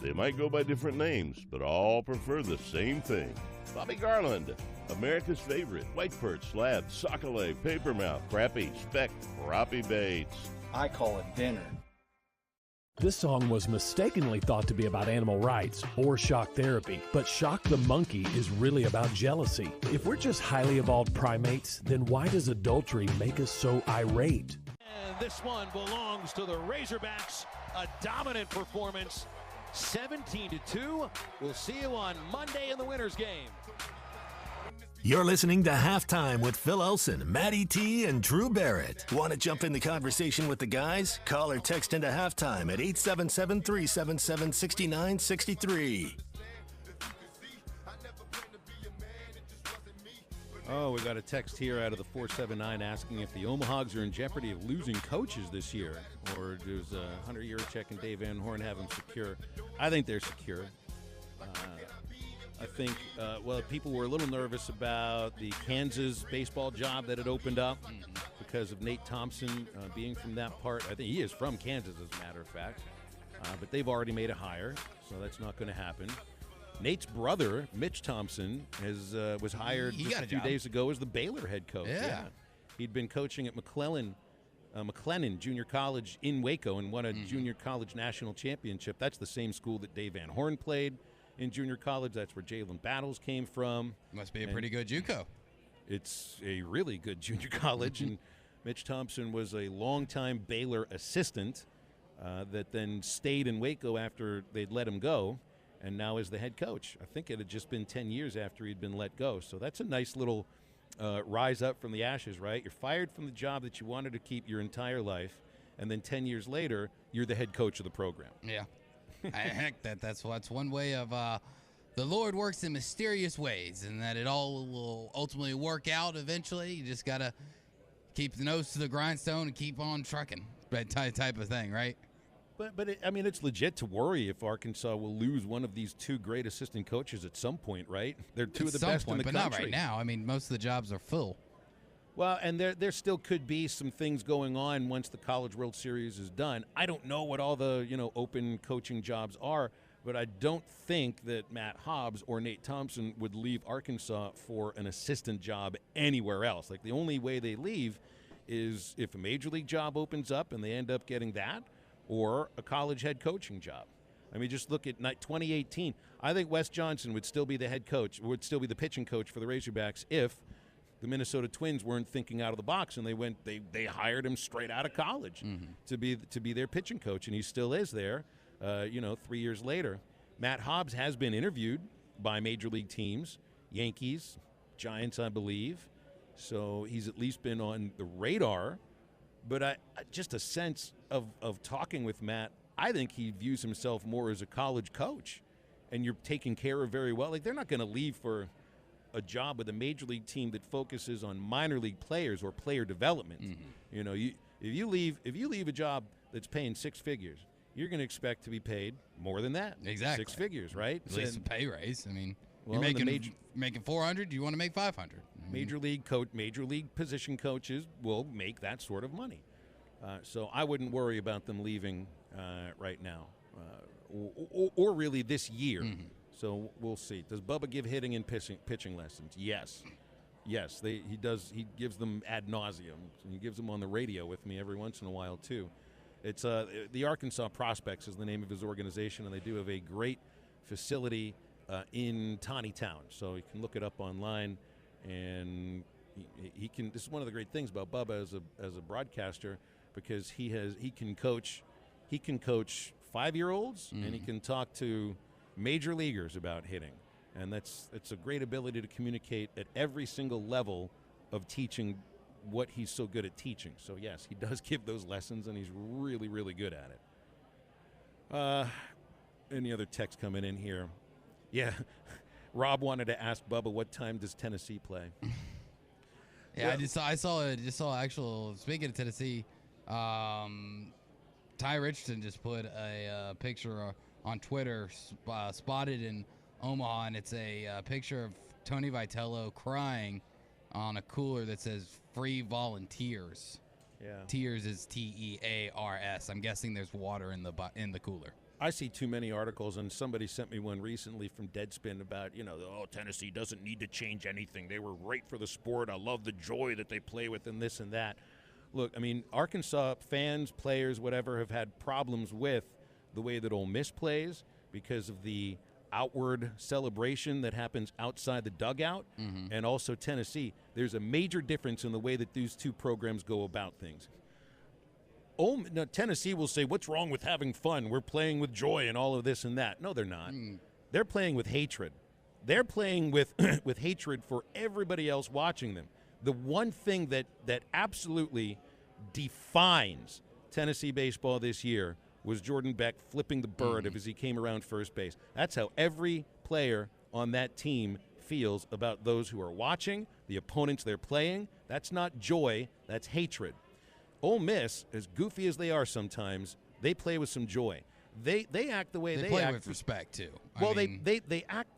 They might go by different names, but all prefer the same thing. Bobby Garland, America's favorite white perch, slab, sockeye, papermouth, crappie, speck, crappie baits. I call it dinner. This song was mistakenly thought to be about animal rights or shock therapy, but Shock the Monkey is really about jealousy. If we're just highly evolved primates, then why does adultery make us so irate? And this one belongs to the Razorbacks. A dominant performance, 17-2. We'll see you on Monday in the winners game. You're listening to Halftime with Phil Elson, Matty T, and Drew Barrett. Want to jump in the conversation with the guys? Call or text into Halftime at 877-377-6963. Oh, we got a text here out of the 479 asking if the Hogs are in jeopardy of losing coaches this year, or does Hunter Yurachek and Dave Van Horn have them secure? I think they're secure. I think, people were a little nervous about the Kansas baseball job that had opened up because of Nate Thompson being from that part. I think he is from Kansas, as a matter of fact. But they've already made a hire, so that's not going to happen. Nate's brother, Mitch Thompson, was hired just a few days ago as the Baylor head coach. Yeah. He'd been coaching at McLennan Junior College in Waco and won a junior college national championship. That's the same school that Dave Van Horn played in junior college. That's where Jalen Battles came from. Must be a pretty good JUCO. It's a really good junior college, and Mitch Thompson was a longtime Baylor assistant that then stayed in Waco after they'd let him go, and now is the head coach. I think it had just been 10 years after he'd been let go. So that's a nice little rise up from the ashes, right? You're fired from the job that you wanted to keep your entire life, and then 10 years later, you're the head coach of the program. Yeah. Heck, that's one way of the Lord works in mysterious ways, and that it all will ultimately work out eventually. You just got to keep the nose to the grindstone and keep on trucking, that type of thing, right? But it's legit to worry if Arkansas will lose one of these two great assistant coaches at some point, right? They're two of the best in the country. But not right now. I mean, most of the jobs are full. Well, and there still could be some things going on once the College World Series is done. I don't know what all the open coaching jobs are, but I don't think that Matt Hobbs or Nate Thompson would leave Arkansas for an assistant job anywhere else. Like, the only way they leave is if a major league job opens up and they end up getting that, or a college head coaching job. I mean, just look at 2018. I think Wes Johnson would still be the head coach, would still be the pitching coach for the Razorbacks if the Minnesota Twins weren't thinking out of the box, and they hired him straight out of college to be their pitching coach, and he still is there. 3 years later, Matt Hobbs has been interviewed by major league teams, Yankees, Giants, I believe. So he's at least been on the radar. But just a sense of talking with Matt, I think he views himself more as a college coach, and you're taken care of very well. Like, they're not going to leave for a job with a major league team that focuses on minor league players or player development. If you leave a job that's paying six figures, you're going to expect to be paid more than that. Exactly. 6 figures, right? At least a pay raise. I mean, well, you're making $400. You want to make $500. Major league position coaches will make that sort of money. So I wouldn't worry about them leaving right now, or really this year. So we'll see. Does Bubba give hitting and pitching lessons? Yes. He does. He gives them ad nauseum. He gives them on the radio with me every once in a while too. It's the Arkansas Prospects is the name of his organization, and they do have a great facility in Tawny Town. So you can look it up online, and he can. This is one of the great things about Bubba as a broadcaster, because he can coach 5-year-olds and he can talk to major leaguers about hitting, and it's a great ability to communicate at every single level of teaching what he's so good at teaching. So yes, he does give those lessons, and he's really, really good at it. Any other text coming in here? Yeah, Rob wanted to ask Bubba, what time does Tennessee play? Yeah, I saw actual. Speaking of Tennessee, Ty Richardson just put a picture on Twitter, spotted in Omaha, and it's a picture of Tony Vitello crying on a cooler that says "Free Volunteers." Yeah, Tears is Tears. I'm guessing there's water in the cooler. I see too many articles, and somebody sent me one recently from Deadspin about, Tennessee doesn't need to change anything. They were great for the sport. I love the joy that they play with and this and that. Look, I mean, Arkansas fans, players, whatever, have had problems with the way that Ole Miss plays because of the outward celebration that happens outside the dugout, and also Tennessee. There's a major difference in the way that these two programs go about things. Tennessee will say, what's wrong with having fun? We're playing with joy and all of this and that. No, they're not. They're playing with hatred. they're playing with with hatred for everybody else watching them. The one thing that absolutely defines Tennessee baseball this year was Jordan Beck flipping the bird as he came around first base. That's how every player on that team feels about those who are watching, the opponents they're playing. That's not joy, that's hatred. Ole Miss, as goofy as they are sometimes, they play with some joy. They act the way they play act with respect too. Well, they act.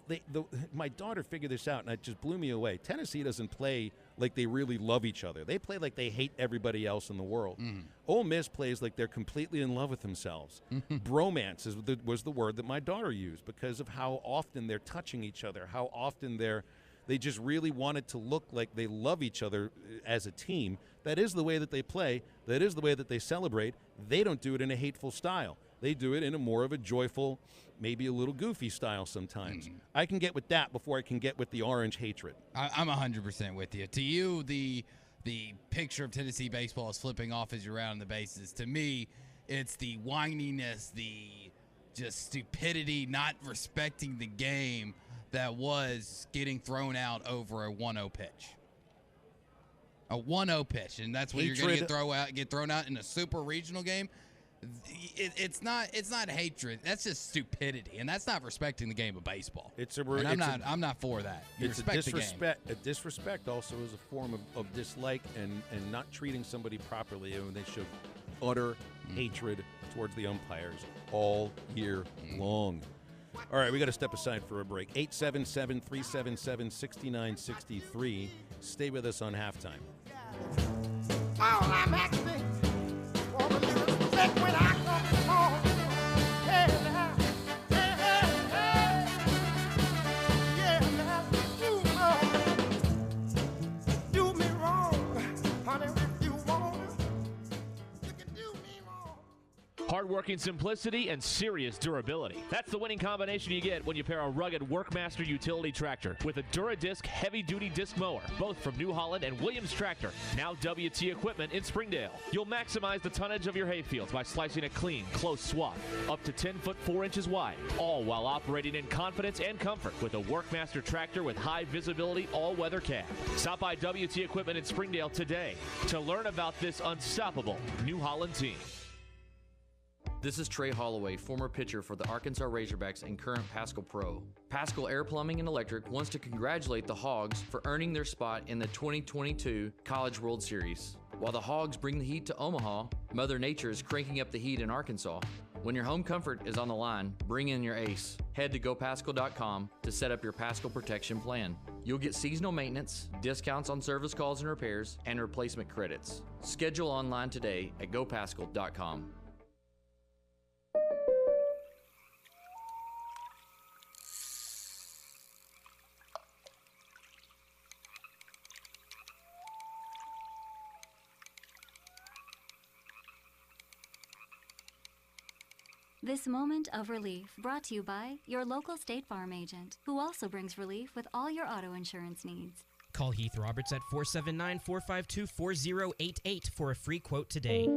My daughter figured this out, and it just blew me away. Tennessee doesn't play like they really love each other. They play like they hate everybody else in the world. Ole Miss plays like they're completely in love with themselves. Bromance was the word that my daughter used because of how often they're touching each other, how often they just really want it to look like they love each other as a team. That is the way that they play. That is the way that they celebrate. They don't do it in a hateful style. They do it in a more of a joyful, maybe a little goofy style sometimes. I can get with that before I can get with the orange hatred. I'm 100% with you. To you, the picture of Tennessee baseball is flipping off as you're rounding the bases. To me, it's the whininess, the just stupidity, not respecting the game that was getting thrown out over a 1-0 pitch. A 1-0 pitch, and that's what you're going to get thrown out in a super regional game. It's not hatred. That's just stupidity, and that's not respecting the game of baseball. I'm not for that. It's a disrespect. A disrespect also is a form of dislike and not treating somebody properly. And they show utter hatred towards the umpires all year long. All right, we got to step aside for a break. 877-377-6963. Stay with us on halftime. All I'm asking for a little respect when I come home. Hey, now. Hey, hey, hey. Yeah, now. Do me wrong, honey, if you want. You can do me wrong. Hardworking simplicity and serious durability. That's the winning combination you get when you pair a rugged Workmaster utility tractor with a Dura-Disc heavy-duty disc mower, both from New Holland and Williams Tractor, now WT Equipment in Springdale. You'll maximize the tonnage of your hayfields by slicing a clean, close swath, up to 10 foot 4 inches wide, all while operating in confidence and comfort with a Workmaster tractor with high visibility all-weather cab. Stop by WT Equipment in Springdale today to learn about this unstoppable New Holland team. This is Trey Holloway, former pitcher for the Arkansas Razorbacks and current Pascal Pro. Pascal Air Plumbing and Electric wants to congratulate the Hogs for earning their spot in the 2022 College World Series. While the Hogs bring the heat to Omaha, Mother Nature is cranking up the heat in Arkansas. When your home comfort is on the line, bring in your ace. Head to gopascal.com to set up your Pascal protection plan. You'll get seasonal maintenance, discounts on service calls and repairs, and replacement credits. Schedule online today at gopascal.com. This moment of relief brought to you by your local State Farm agent, who also brings relief with all your auto insurance needs. Call Heath Roberts at 479-452-4088 for a free quote today.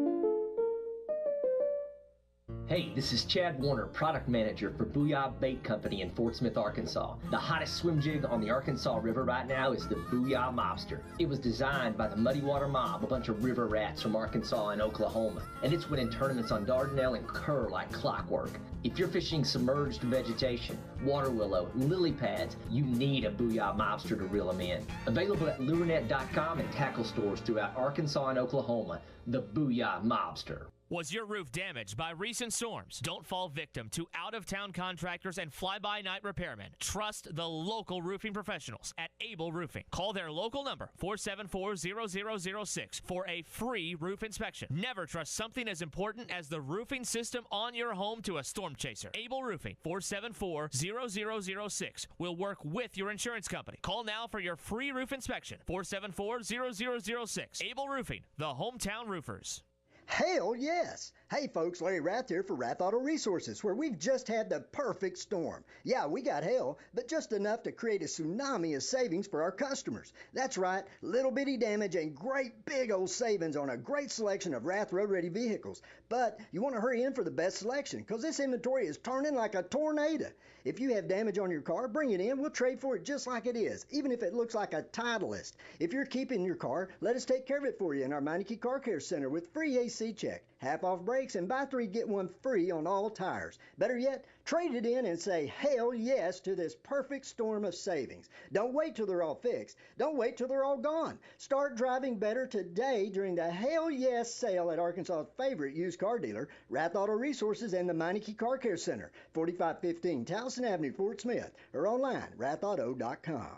Hey, this is Chad Warner, product manager for Booyah Bait Company in Fort Smith, Arkansas. The hottest swim jig on the Arkansas River right now is the Booyah Mobster. It was designed by the Muddy Water Mob, a bunch of river rats from Arkansas and Oklahoma, and it's winning tournaments on Dardanelle and Kerr like clockwork. If you're fishing submerged vegetation, water willow, lily pads, you need a Booyah Mobster to reel them in. Available at lurenet.com and tackle stores throughout Arkansas and Oklahoma, the Booyah Mobster. Was your roof damaged by recent storms? Don't fall victim to out-of-town contractors and fly-by-night repairmen. Trust the local roofing professionals at Able Roofing. Call their local number, 474-0006, for a free roof inspection. Never trust something as important as the roofing system on your home to a storm chaser. Able Roofing, 474-0006, will work with your insurance company. Call now for your free roof inspection, 474-0006. Able Roofing, the hometown roofers. Hell yes! Hey folks, Larry Rath here for Rath Auto Resources, where we've just had the perfect storm. Yeah, we got hail, but just enough to create a tsunami of savings for our customers. That's right, little bitty damage and great big old savings on a great selection of Rath road-ready vehicles. But you want to hurry in for the best selection, because this inventory is turning like a tornado. If you have damage on your car, bring it in. We'll trade for it just like it is, even if it looks like a Titleist. If you're keeping your car, let us take care of it for you in our Meineke Car Care Center with free AC check, half-off brakes, and buy 3, get 1 free on all tires. Better yet, trade it in and say hell yes to this perfect storm of savings. Don't wait till they're all fixed. Don't wait till they're all gone. Start driving better today during the hell yes sale at Arkansas's favorite used car dealer, Rath Auto Resources and the Meineke Car Care Center, 4515 Towson Avenue, Fort Smith, or online, rathauto.com.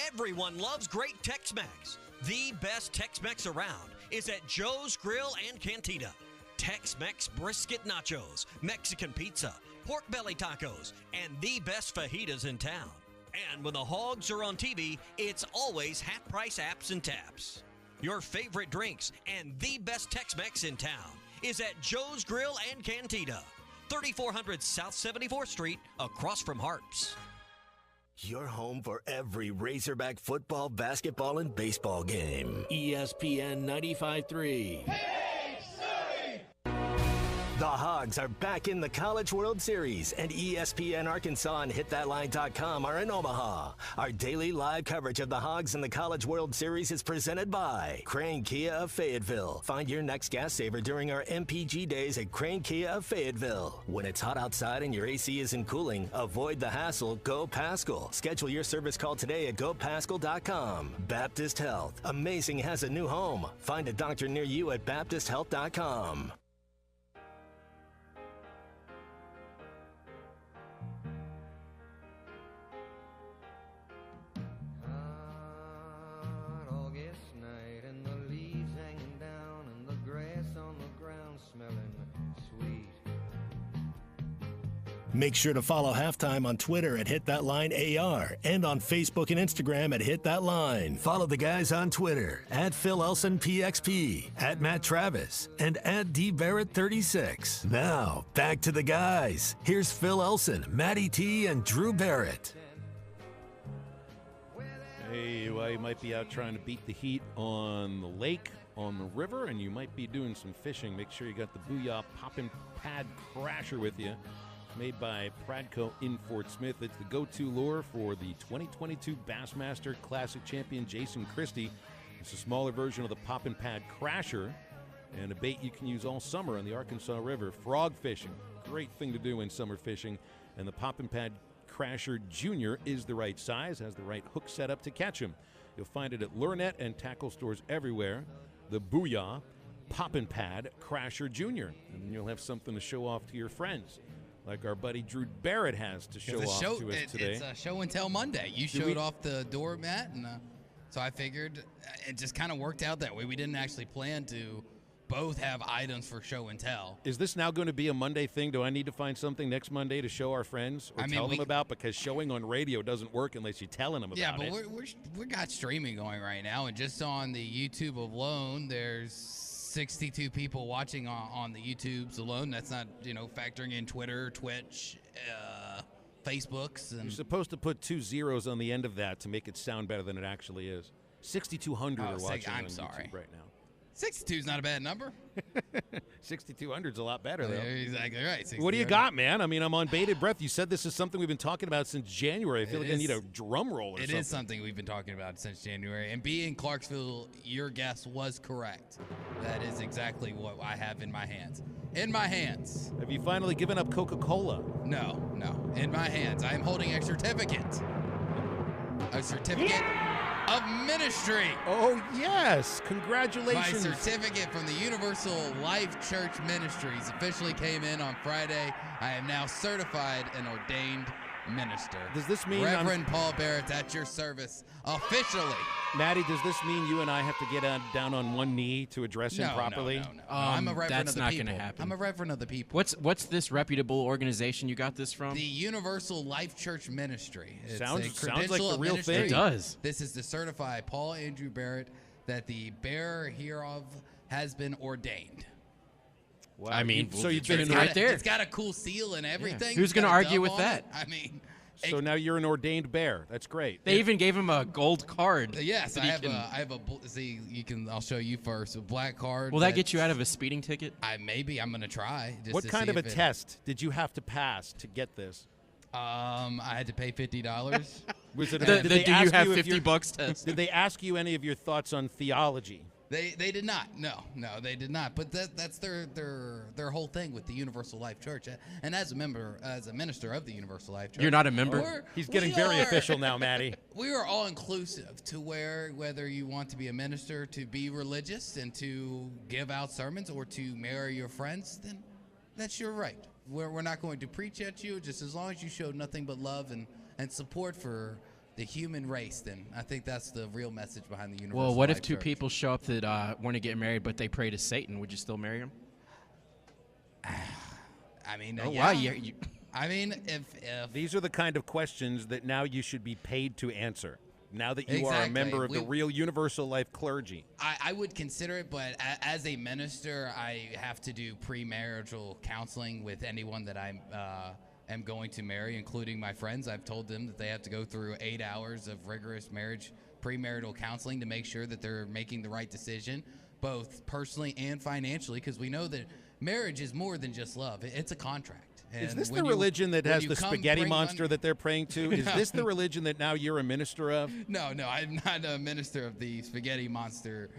Everyone loves great Tex-Mex. The best Tex-Mex around is at Joe's Grill and Cantina. Tex-Mex brisket nachos, Mexican pizza, pork belly tacos, and the best fajitas in town. And when the Hogs are on TV, it's always half-price apps and taps. Your favorite drinks and the best Tex-Mex in town is at Joe's Grill and Cantina, 3400 South 74th Street, across from Harps. Your home for every Razorback football, basketball, and baseball game. ESPN 95.3. The Hogs are back in the College World Series, and ESPN Arkansas and HitThatLine.com are in Omaha. Our daily live coverage of the Hogs in the College World Series is presented by Crane Kia of Fayetteville. Find your next gas saver during our MPG days at Crane Kia of Fayetteville. When it's hot outside and your AC isn't cooling, avoid the hassle. Go Paschal. Schedule your service call today at GoPaschal.com. Baptist Health. Amazing has a new home. Find a doctor near you at BaptistHealth.com. Make sure to follow Halftime on Twitter at HitThatLineAR and on Facebook and Instagram at HitThatLine. Follow the guys on Twitter at PhilElsonPXP, at Matt Travis, and at DBarrett36. Now, back to the guys. Here's Phil Elson, Matty T, and Drew Barrett. Hey, well, you might be out trying to beat the heat on the lake, on the river, and you might be doing some fishing. Make sure you got the Booyah Poppin' Pad Crasher with you. Made by Pradco in Fort Smith. It's the go-to lure for the 2022 Bassmaster Classic champion Jason Christie. It's a smaller version of the Poppin' Pad Crasher and a bait you can use all summer on the Arkansas River. Frog fishing, great thing to do in summer fishing. And the Poppin' Pad Crasher Jr. is the right size, has the right hook setup to catch him. You'll find it at LureNet and tackle stores everywhere. The Booyah Poppin' Pad Crasher Jr. And you'll have something to show off to your friends, like our buddy Drew Barrett has to show off to us today. It's a show and tell Monday. You showed off the doormat, and so I figured it just kind of worked out that way. We didn't actually plan to both have items for show and tell. Is this now going to be a Monday thing? Do I need to find something next Monday to show our friends or tell them about? Because showing on radio doesn't work unless you're telling them about it. Yeah, but we got streaming going right now, and just on the YouTube alone, there's 62 people watching on the YouTubes alone. That's not, factoring in Twitter, Twitch, Facebooks. And you're supposed to put 2 zeros on the end of that to make it sound better than it actually is. 6,200 are watching on YouTube right now. 62 is not a bad number. 6,200 is a lot better, though. Yeah, exactly right. What do you got, man? I mean, I'm on bated breath. You said this is something we've been talking about since January. I feel like I need a drum roll or something. It is something we've been talking about since January. And being Clarksville, your guess was correct. That is exactly what I have in my hands. In my hands. Have you finally given up Coca-Cola? No. In my hands. I am holding a certificate. A certificate of ministry. Oh, yes. Congratulations. My certificate from the Universal Life Church Ministries officially came in on Friday. I am now certified and ordained minister. Does this mean Reverend Paul Barrett at your service officially? Maddie, does this mean you and I have to get down on one knee to address him properly? No. I'm a reverend that's of the not people. going to happen. I'm a reverend of the people. What's this reputable organization you got this from? The Universal Life Church Ministry. It's sounds a like the real ministry. thing. It does. This is to certify Paul Andrew Barrett that the bearer hereof has been ordained. Wow. I mean, so you've been right there. It's got a cool seal and everything. Who's going to argue with that? I mean, so now you're an ordained bear. That's great. They even gave him a gold card. Yes, I have a. See, I'll show you first. A black card. Will that get you out of a speeding ticket? Maybe I'm gonna try. Just What to kind see of a if test did you have to pass to get this? I had to pay $50. Was it the do you have $50 test? Did they ask you any of your thoughts on theology? They did not. No, they did not. But that's their whole thing with the Universal Life Church. And as a minister of the Universal Life Church, you're not a member. He's getting very official now, Maddie. We are all inclusive to whether you want to be a minister, to be religious, and to give out sermons, or to marry your friends. Then that's your right. We're not going to preach at you. Just as long as you show nothing but love and support for the human race, then I think that's the real message behind the Universal Well, what Life if two Church. people show up that want to get married, but they pray to Satan? Would you still marry them? I mean, Oh, yeah. wow, I mean, if These are the kind of questions that now you should be paid to answer. Now that you are a member of the real Universal Life clergy. I would consider it, but as a minister, I have to do premarital counseling with anyone that I am going to marry, including my friends. I've told them that they have to go through 8 hours of rigorous marriage premarital counseling to make sure that they're making the right decision, both personally and financially, because we know that marriage is more than just love. It's a contract. Is this the religion that has the spaghetti monster that they're praying to? Is this the religion that now you're a minister of? No, I'm not a minister of the spaghetti monster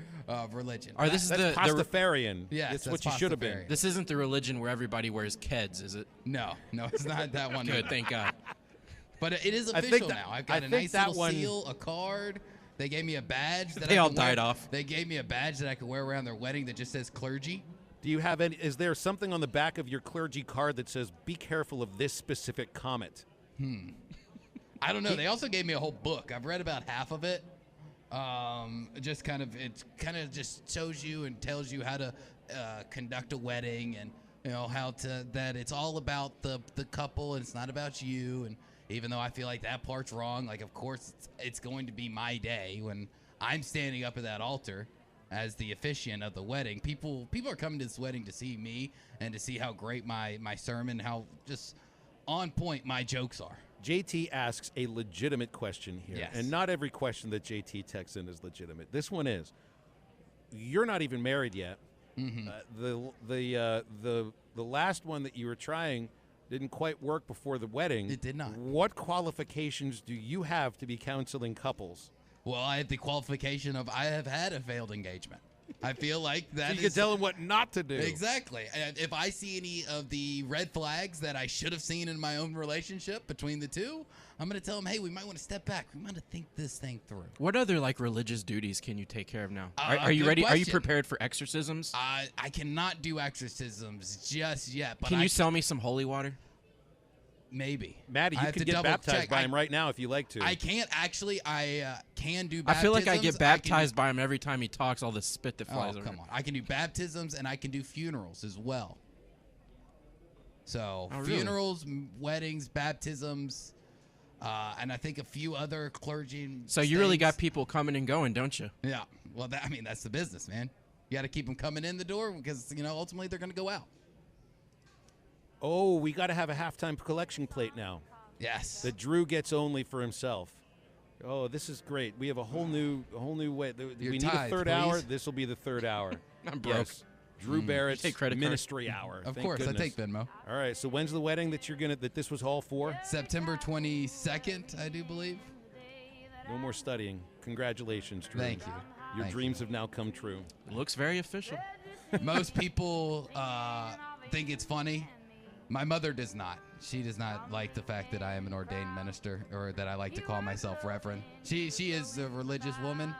religion. This is that's Pastafarian. Yes, it's what you should have been. This isn't the religion where everybody wears Keds, is it? No, it's not that one. Good, thank God. But it is official now. I've got a nice little seal, a card. They gave me a badge. They all died off. They gave me a badge that I could wear around their wedding that just says clergy. Do you have any? Is there something on the back of your clergy card that says, "Be careful of this specific comment"? I don't know. They also gave me a whole book. I've read about half of it. It kind of just shows you and tells you how to conduct a wedding, and that it's all about the couple and it's not about you. And even though I feel like that part's wrong, like of course it's going to be my day when I'm standing up at that altar as the officiant of the wedding. People are coming to this wedding to see me and to see how great my sermon, how just on point my jokes are. JT asks a legitimate question here, Yes. and not every question that JT texts in is legitimate. This one is: you're not even married yet. Mm-hmm. The last one that you were trying didn't quite work before the wedding. It did not. What qualifications do you have to be counseling couples? Well, I have the qualification of I have had a failed engagement. I feel like that so you can tell them what not to do. Exactly. And if I see any of the red flags that I should have seen in my own relationship between the two, I'm going to tell them, hey, we might want to step back. We might want to think this thing through. What other religious duties can you take care of now? Are you good ready? question. Are you prepared for exorcisms? I cannot do exorcisms just yet. But can you sell me some holy water? Maybe. Maddie, you can get baptized by him right now if you like to. I can't actually. I can do baptisms. I feel like I get baptized by him every time he talks, all the spit that flies over. Come on. I can do baptisms and I can do funerals as well. So funerals, weddings, baptisms, and I think a few other clergy. So you really got people coming and going, don't you? Yeah. Well, that's the business, man. You got to keep them coming in the door because, ultimately they're going to go out. Oh, we got to have a halftime collection plate now. Yes. That Drew gets only for himself. Oh, this is great. We have a whole new way. We need a third hour. This will be the third hour. I'm broke. Yes. Drew Barrett's ministry hour. Of Thank course, goodness. I take Venmo. All right. So when's the wedding that this was all for? September 22nd, I do believe. No more studying. Congratulations, Drew. Thank you. Your dreams have now come true. It looks very official. Most people think it's funny. My mother does not. She does not like the fact that I am an ordained minister, or that I like to call myself reverend. She is a religious woman,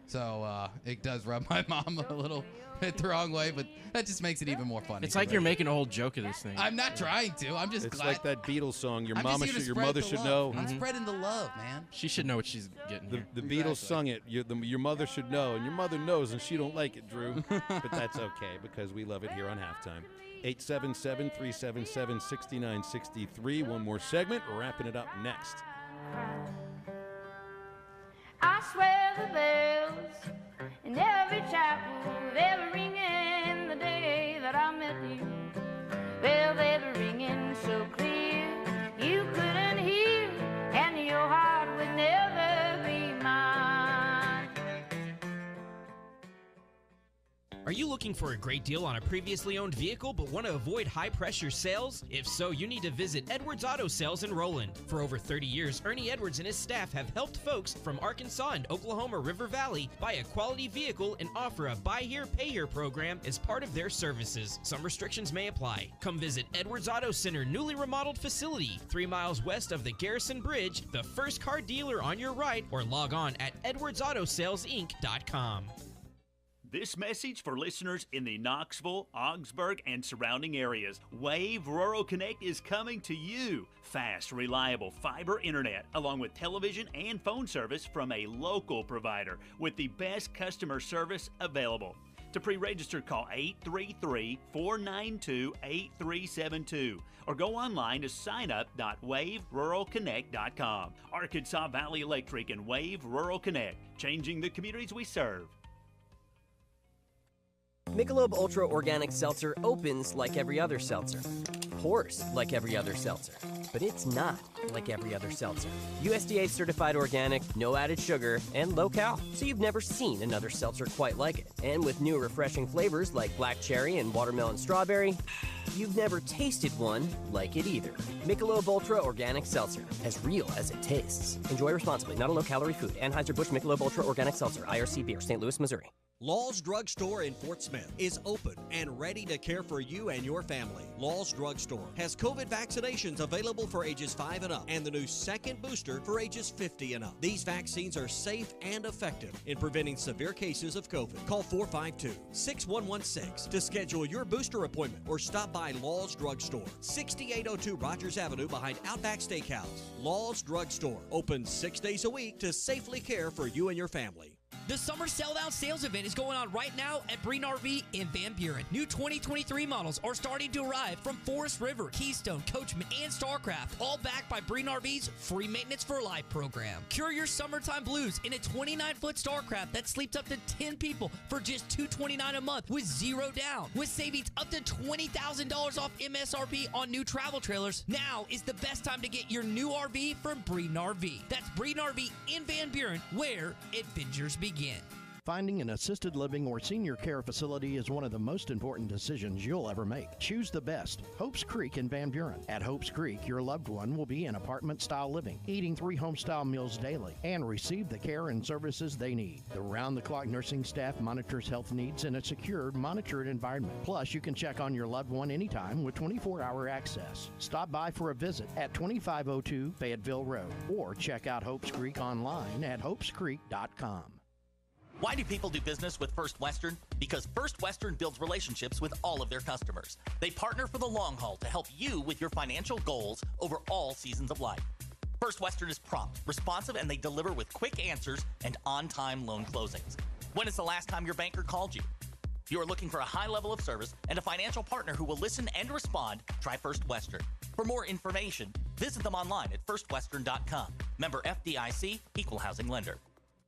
so it does rub my mom a little bit the wrong way, but that just makes it even more funny. It's like you're making a whole joke of this thing. I'm not trying to. I'm just It's glad. like that Beatles song. Your I'm just mother here to should spread the know. love. I'm spreading the love, man. She should know what she's getting here. The Beatles sung it. Your mother should know, and your mother knows, and she don't like it, Drew. But that's okay because we love it here on Halftime. 877-377-6963. One more segment. We're wrapping it up next. I swear the bells in every chapel, they'll ring in the day that that I met you. Bells they were ringing so clear, you couldn't hear, and your heart would never be mine. Are you looking for a great deal on a previously owned vehicle but want to avoid high-pressure sales? If so, you need to visit Edwards Auto Sales in Roland. For over 30 years, Ernie Edwards and his staff have helped folks from Arkansas and Oklahoma River Valley buy a quality vehicle and offer a buy here, pay here program as part of their services. Some restrictions may apply. Come visit Edwards Auto Center newly remodeled facility 3 miles west of the Garrison Bridge, the first car dealer on your right, or log on at edwardsautosalesinc.com. This message for listeners in the Knoxville, Augsburg, and surrounding areas. Wave Rural Connect is coming to you. Fast, reliable fiber internet, along with television and phone service from a local provider with the best customer service available. To pre-register, call 833-492-8372 or go online to signup.waveruralconnect.com. Arkansas Valley Electric and Wave Rural Connect, changing the communities we serve. Michelob Ultra Organic Seltzer opens like every other seltzer, pours like every other seltzer, but it's not like every other seltzer. USDA certified organic, no added sugar, and low cal, so you've never seen another seltzer quite like it. And with new refreshing flavors like black cherry and watermelon strawberry, you've never tasted one like it either. Michelob Ultra Organic Seltzer, as real as it tastes. Enjoy responsibly, not a low-calorie food. Anheuser-Busch Michelob Ultra Organic Seltzer, IRC Beer, St. Louis, Missouri. Law's Drug Store in Fort Smith is open and ready to care for you and your family. Law's Drug Store has COVID vaccinations available for ages 5 and up and the new second booster for ages 50 and up. These vaccines are safe and effective in preventing severe cases of COVID. Call 452-6116 to schedule your booster appointment or stop by Law's Drug Store, 6802 Rogers Avenue behind Outback Steakhouse. Law's Drug Store, open 6 days a week to safely care for you and your family. The Summer Sell-Down Sales Event is going on right now at Breen RV in Van Buren. New 2023 models are starting to arrive from Forest River, Keystone, Coachman, and StarCraft, all backed by Breen RV's Free Maintenance for Life program. Cure your summertime blues in a 29-foot StarCraft that sleeps up to 10 people for just $229 a month with zero down. With savings up to $20,000 off MSRP on new travel trailers, now is the best time to get your new RV from Breen RV. That's Breen RV in Van Buren, where adventures begin. Finding an assisted living or senior care facility is one of the most important decisions you'll ever make. Choose the best. Hope's Creek in Van Buren. At Hope's Creek, your loved one will be in apartment-style living, eating 3 home-style meals daily, and receive the care and services they need. The round-the-clock nursing staff monitors health needs in a secure, monitored environment. Plus, you can check on your loved one anytime with 24-hour access. Stop by for a visit at 2502 Fayetteville Road, or check out Hope's Creek online at hopescreek.com. Why do people do business with First Western? Because First Western builds relationships with all of their customers. They partner for the long haul to help you with your financial goals over all seasons of life. First Western is prompt, responsive, and they deliver with quick answers and on-time loan closings. When is the last time your banker called you? If you are looking for a high level of service and a financial partner who will listen and respond, try First Western. For more information, visit them online at firstwestern.com. Member FDIC, Equal Housing Lender.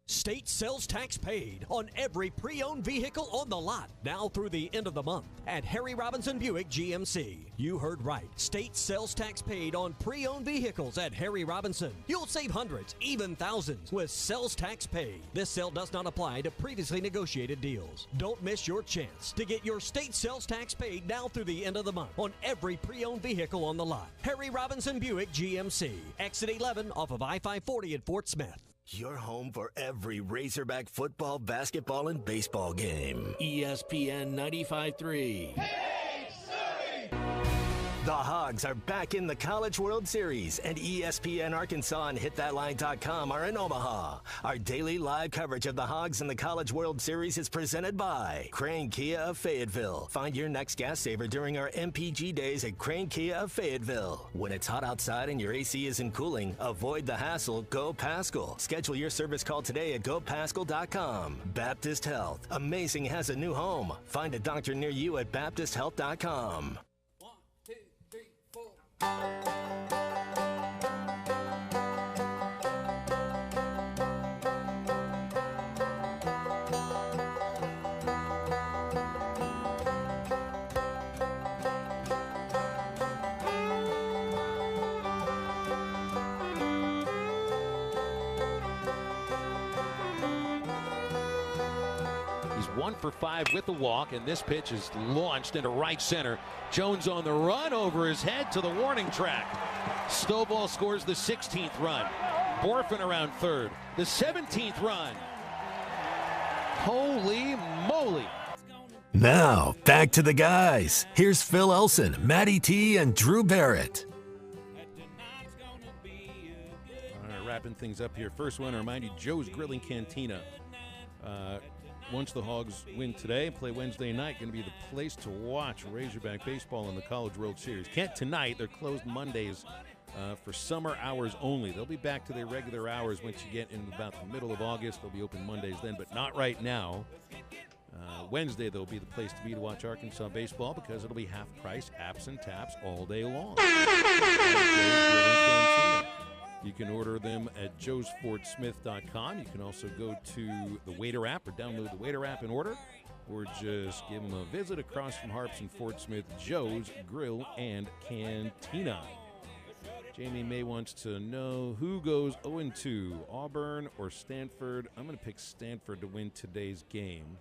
State sales tax paid on every pre-owned vehicle on the lot now through the end of the month at Harry Robinson Buick GMC. You heard right. State sales tax paid on pre-owned vehicles at Harry Robinson. You'll save hundreds, even thousands with sales tax paid. This sale does not apply to previously negotiated deals. Don't miss your chance to get your state sales tax paid now through the end of the month on every pre-owned vehicle on the lot. Harry Robinson Buick GMC. Exit 11 off of I-540 in Fort Smith. Your home for every Razorback football, basketball, and baseball game. ESPN 95.3. The Hogs are back in the College World Series, and ESPN Arkansas and HitThatLine.com are in Omaha. Our daily live coverage of the Hogs and the College World Series is presented by Crane Kia of Fayetteville. Find your next gas saver during our MPG days at Crane Kia of Fayetteville. When it's hot outside and your AC isn't cooling, avoid the hassle. Go Paschal. Schedule your service call today at GoPaschal.com. Baptist Health. Amazing has a new home. Find a doctor near you at BaptistHealth.com. 1 for 5 with the walk, and this pitch is launched into right center. Jones on the run over his head to the warning track. Stovall scores the 16th run. Borfin around third. The 17th run. Holy moly. Now, back to the guys. Here's Phil Elson, Matty T, and Drew Barrett. All right, wrapping things up here. First one, I remind you, Joe's Grilling Cantina. Once the Hogs win today, play Wednesday night, going to be the place to watch Razorback baseball in the College World Series. Can't tonight. They're closed Mondays for summer hours only. They'll be back to their regular hours once you get in about the middle of August. They'll be open Mondays then, but not right now. Wednesday, they'll be the place to be to watch Arkansas baseball because it'll be half price, apps and taps all day long. You can order them at joesfortsmith.com. You can also go to the Waiter app or download the Waiter app and order, or just give them a visit across from Harps and Fort Smith, Joe's Grill and Cantina. Jamie May wants to know who goes 0-2, Auburn or Stanford. I'm going to pick Stanford to win today's game.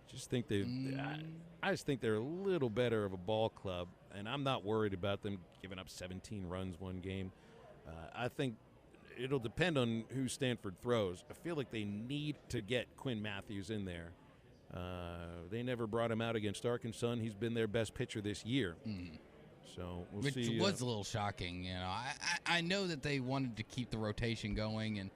I just think they're a little better of a ball club, and I'm not worried about them giving up 17 runs one game. I think it'll depend on who Stanford throws. I feel like they need to get Quinn Matthews in there. They never brought him out against Arkansas, and he's been their best pitcher this year. So we'll see. Which was a little shocking. I know that they wanted to keep the rotation going, and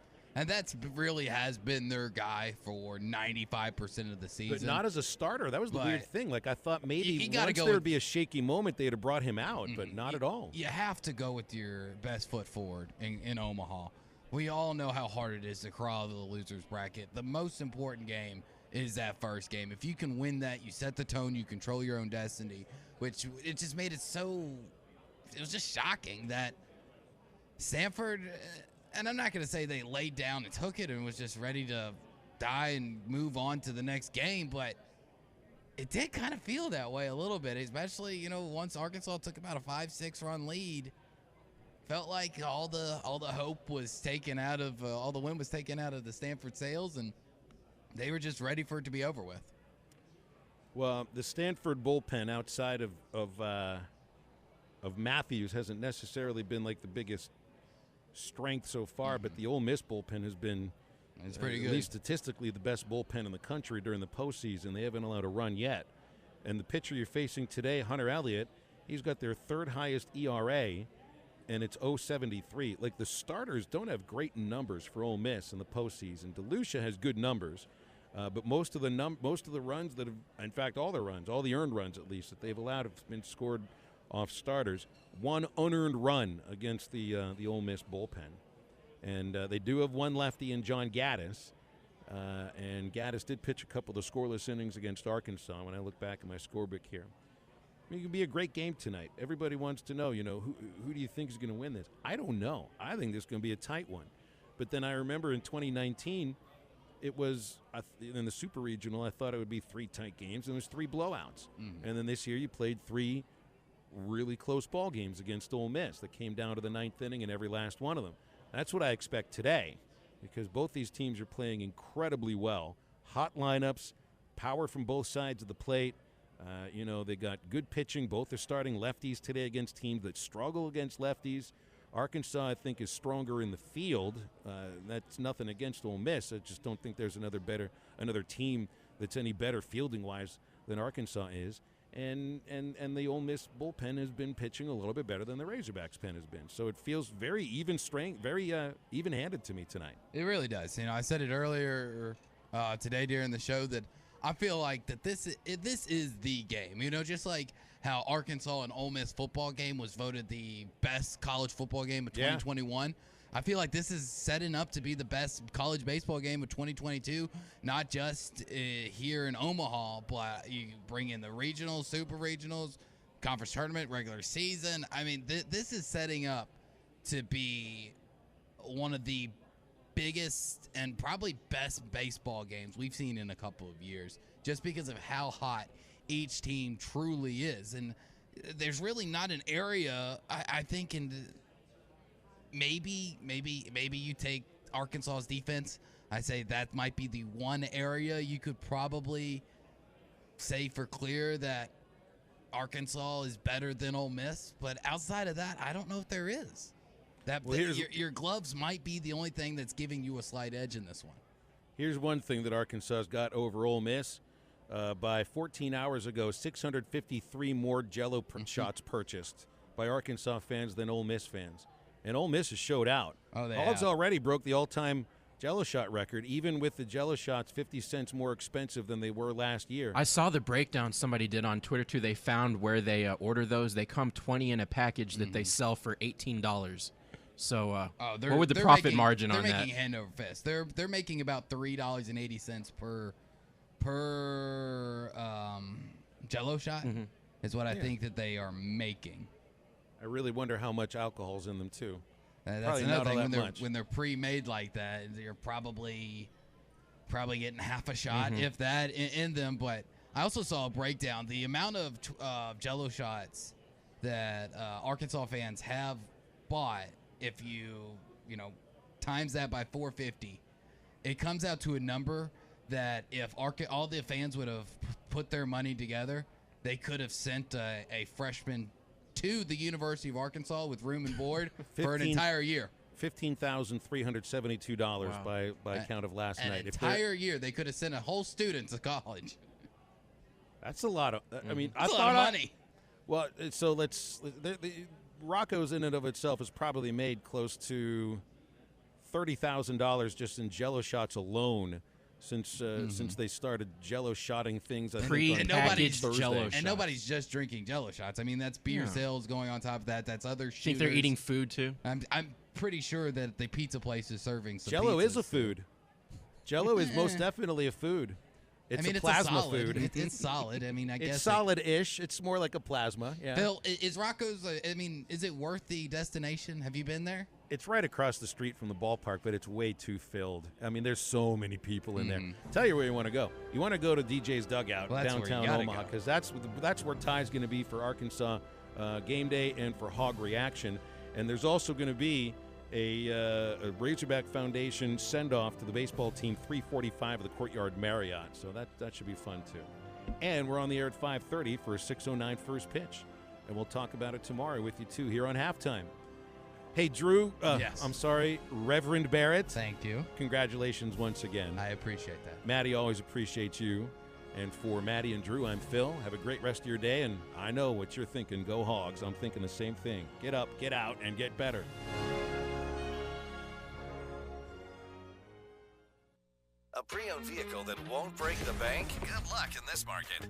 that's really has been their guy for 95% of the season. But not as a starter. That was the weird thing. Like, I thought maybe once there would be a shaky moment, they'd have brought him out, but not at all. You have to go with your best foot forward in Omaha. We all know how hard it is to crawl to the loser's bracket. The most important game is that first game. If you can win that, you set the tone, you control your own destiny, which it just made it so – it was just shocking that Stanford – and I'm not going to say they laid down and took it and was just ready to die and move on to the next game, but it did kind of feel that way a little bit, especially, once Arkansas took about a 5-6 run lead. Felt like all the hope was taken out of all the wind was taken out of the Stanford sails, and they were just ready for it to be over with. Well, the Stanford bullpen outside of Matthews hasn't necessarily been like the biggest strength so far, but the Ole Miss bullpen has been pretty good. At least statistically the best bullpen in the country during the postseason. They haven't allowed a run yet. And the pitcher you're facing today, Hunter Elliott, he's got their third highest ERA, and it's 0.73. Like, the starters don't have great numbers for Ole Miss in the postseason. DeLucia has good numbers, but most of the runs that have, in fact, all the earned runs at least that they've allowed have been scored off starters. One unearned run against the Ole Miss bullpen. And they do have one lefty in John Gaddis. And Gaddis did pitch a couple of the scoreless innings against Arkansas when I look back at my scorebook here. I mean, it can be a great game tonight. Everybody wants to know, who do you think is going to win this? I don't know. I think this is going to be a tight one. But then I remember in 2019, it was, in the Super Regional, I thought it would be 3 tight games, and it was 3 blowouts. And then this year you played 3 really close ball games against Ole Miss that came down to the 9th inning in every last one of them. That's what I expect today, because both these teams are playing incredibly well. Hot lineups, power from both sides of the plate. They got good pitching. Both are starting lefties today against teams that struggle against lefties. Arkansas, I think, is stronger in the field. That's nothing against Ole Miss. I just don't think there's another team that's any better fielding-wise than Arkansas is. And the Ole Miss bullpen has been pitching a little bit better than the Razorbacks pen has been. So it feels very even strength, very even-handed to me tonight. It really does. I said it earlier today during the show that I feel like that this is the game. Just like how Arkansas and Ole Miss football game was voted the best college football game of 2021. I feel like this is setting up to be the best college baseball game of 2022, not just here in Omaha, but you bring in the regionals, super regionals, conference tournament, regular season. I mean, this is setting up to be one of the biggest and probably best baseball games we've seen in a couple of years, just because of how hot each team truly is. And there's really not an area, I think, maybe you take Arkansas's defense I say that might be the one area you could probably say for clear that Arkansas is better than Ole Miss. But outside of that, I don't know if there is. Your gloves might be the only thing that's giving you a slight edge in this one. Here's one thing that Arkansas's got over Ole Miss. By 14 hours ago, 653 more Jell-O shots purchased by Arkansas fans than Ole Miss fans. And Ole Miss has showed out. Hogs already broke the all-time Jell-O shot record, even with the Jell-O shots 50 cents more expensive than they were last year. I saw the breakdown somebody did on Twitter, too. They found where they order those. They come 20 in a package that they sell for $18. So what would the profit margin on that? They're making hand over fist. They're making about $3.80 per Jell-O shot is what I think that they are making. I really wonder how much alcohol's in them, too. That's another thing. When they're pre-made like that, you're probably getting half a shot, if that, in them. But I also saw a breakdown. The amount of Jell-O shots that Arkansas fans have bought, if you times that by 450, it comes out to a number that if all the fans would have put their money together, they could have sent a freshman to the University of Arkansas with room and board for an entire year. $15,372 by count of last night. An entire year, they could have sent a whole student to college. That's a lot of. I mean, that's a lot of money. Well, so Rocco's in and of itself has probably made close to $30,000 just in Jell-O shots alone since they started Jell-O shotting things. Nobody's just drinking Jell-O shots. I mean, that's beer sales going on top of that. That's other shooters. Think they're eating food too? I'm pretty sure that the pizza place is serving some Jell-O pizzas. is a food. Jell-O is most definitely a food. It's a plasma food. It's solid. I mean, I guess it's solid-ish. It's more like a plasma. Yeah. Phil, is Rocco's? Is it worth the destination? Have you been there? It's right across the street from the ballpark, but it's way too filled. I mean, there's so many people in there. Tell you where you want to go. You want to go to DJ's Dugout downtown Omaha, because that's where Ty's going to be for Arkansas game day and for Hog Reaction. And there's also going to be a Razorback Foundation send-off to the baseball team, 3:45 of the Courtyard Marriott. So that should be fun, too. And we're on the air at 5:30 for a 6:09 first pitch. And we'll talk about it tomorrow with you, too, here on Halftime. Hey, Drew. Yes. I'm sorry, Reverend Barrett. Thank you. Congratulations once again. I appreciate that. Maddie always appreciates you. And for Maddie and Drew, I'm Phil. Have a great rest of your day. And I know what you're thinking. Go Hogs. I'm thinking the same thing. Get up, get out, and get better. A pre-owned vehicle that won't break the bank? Good luck in this market.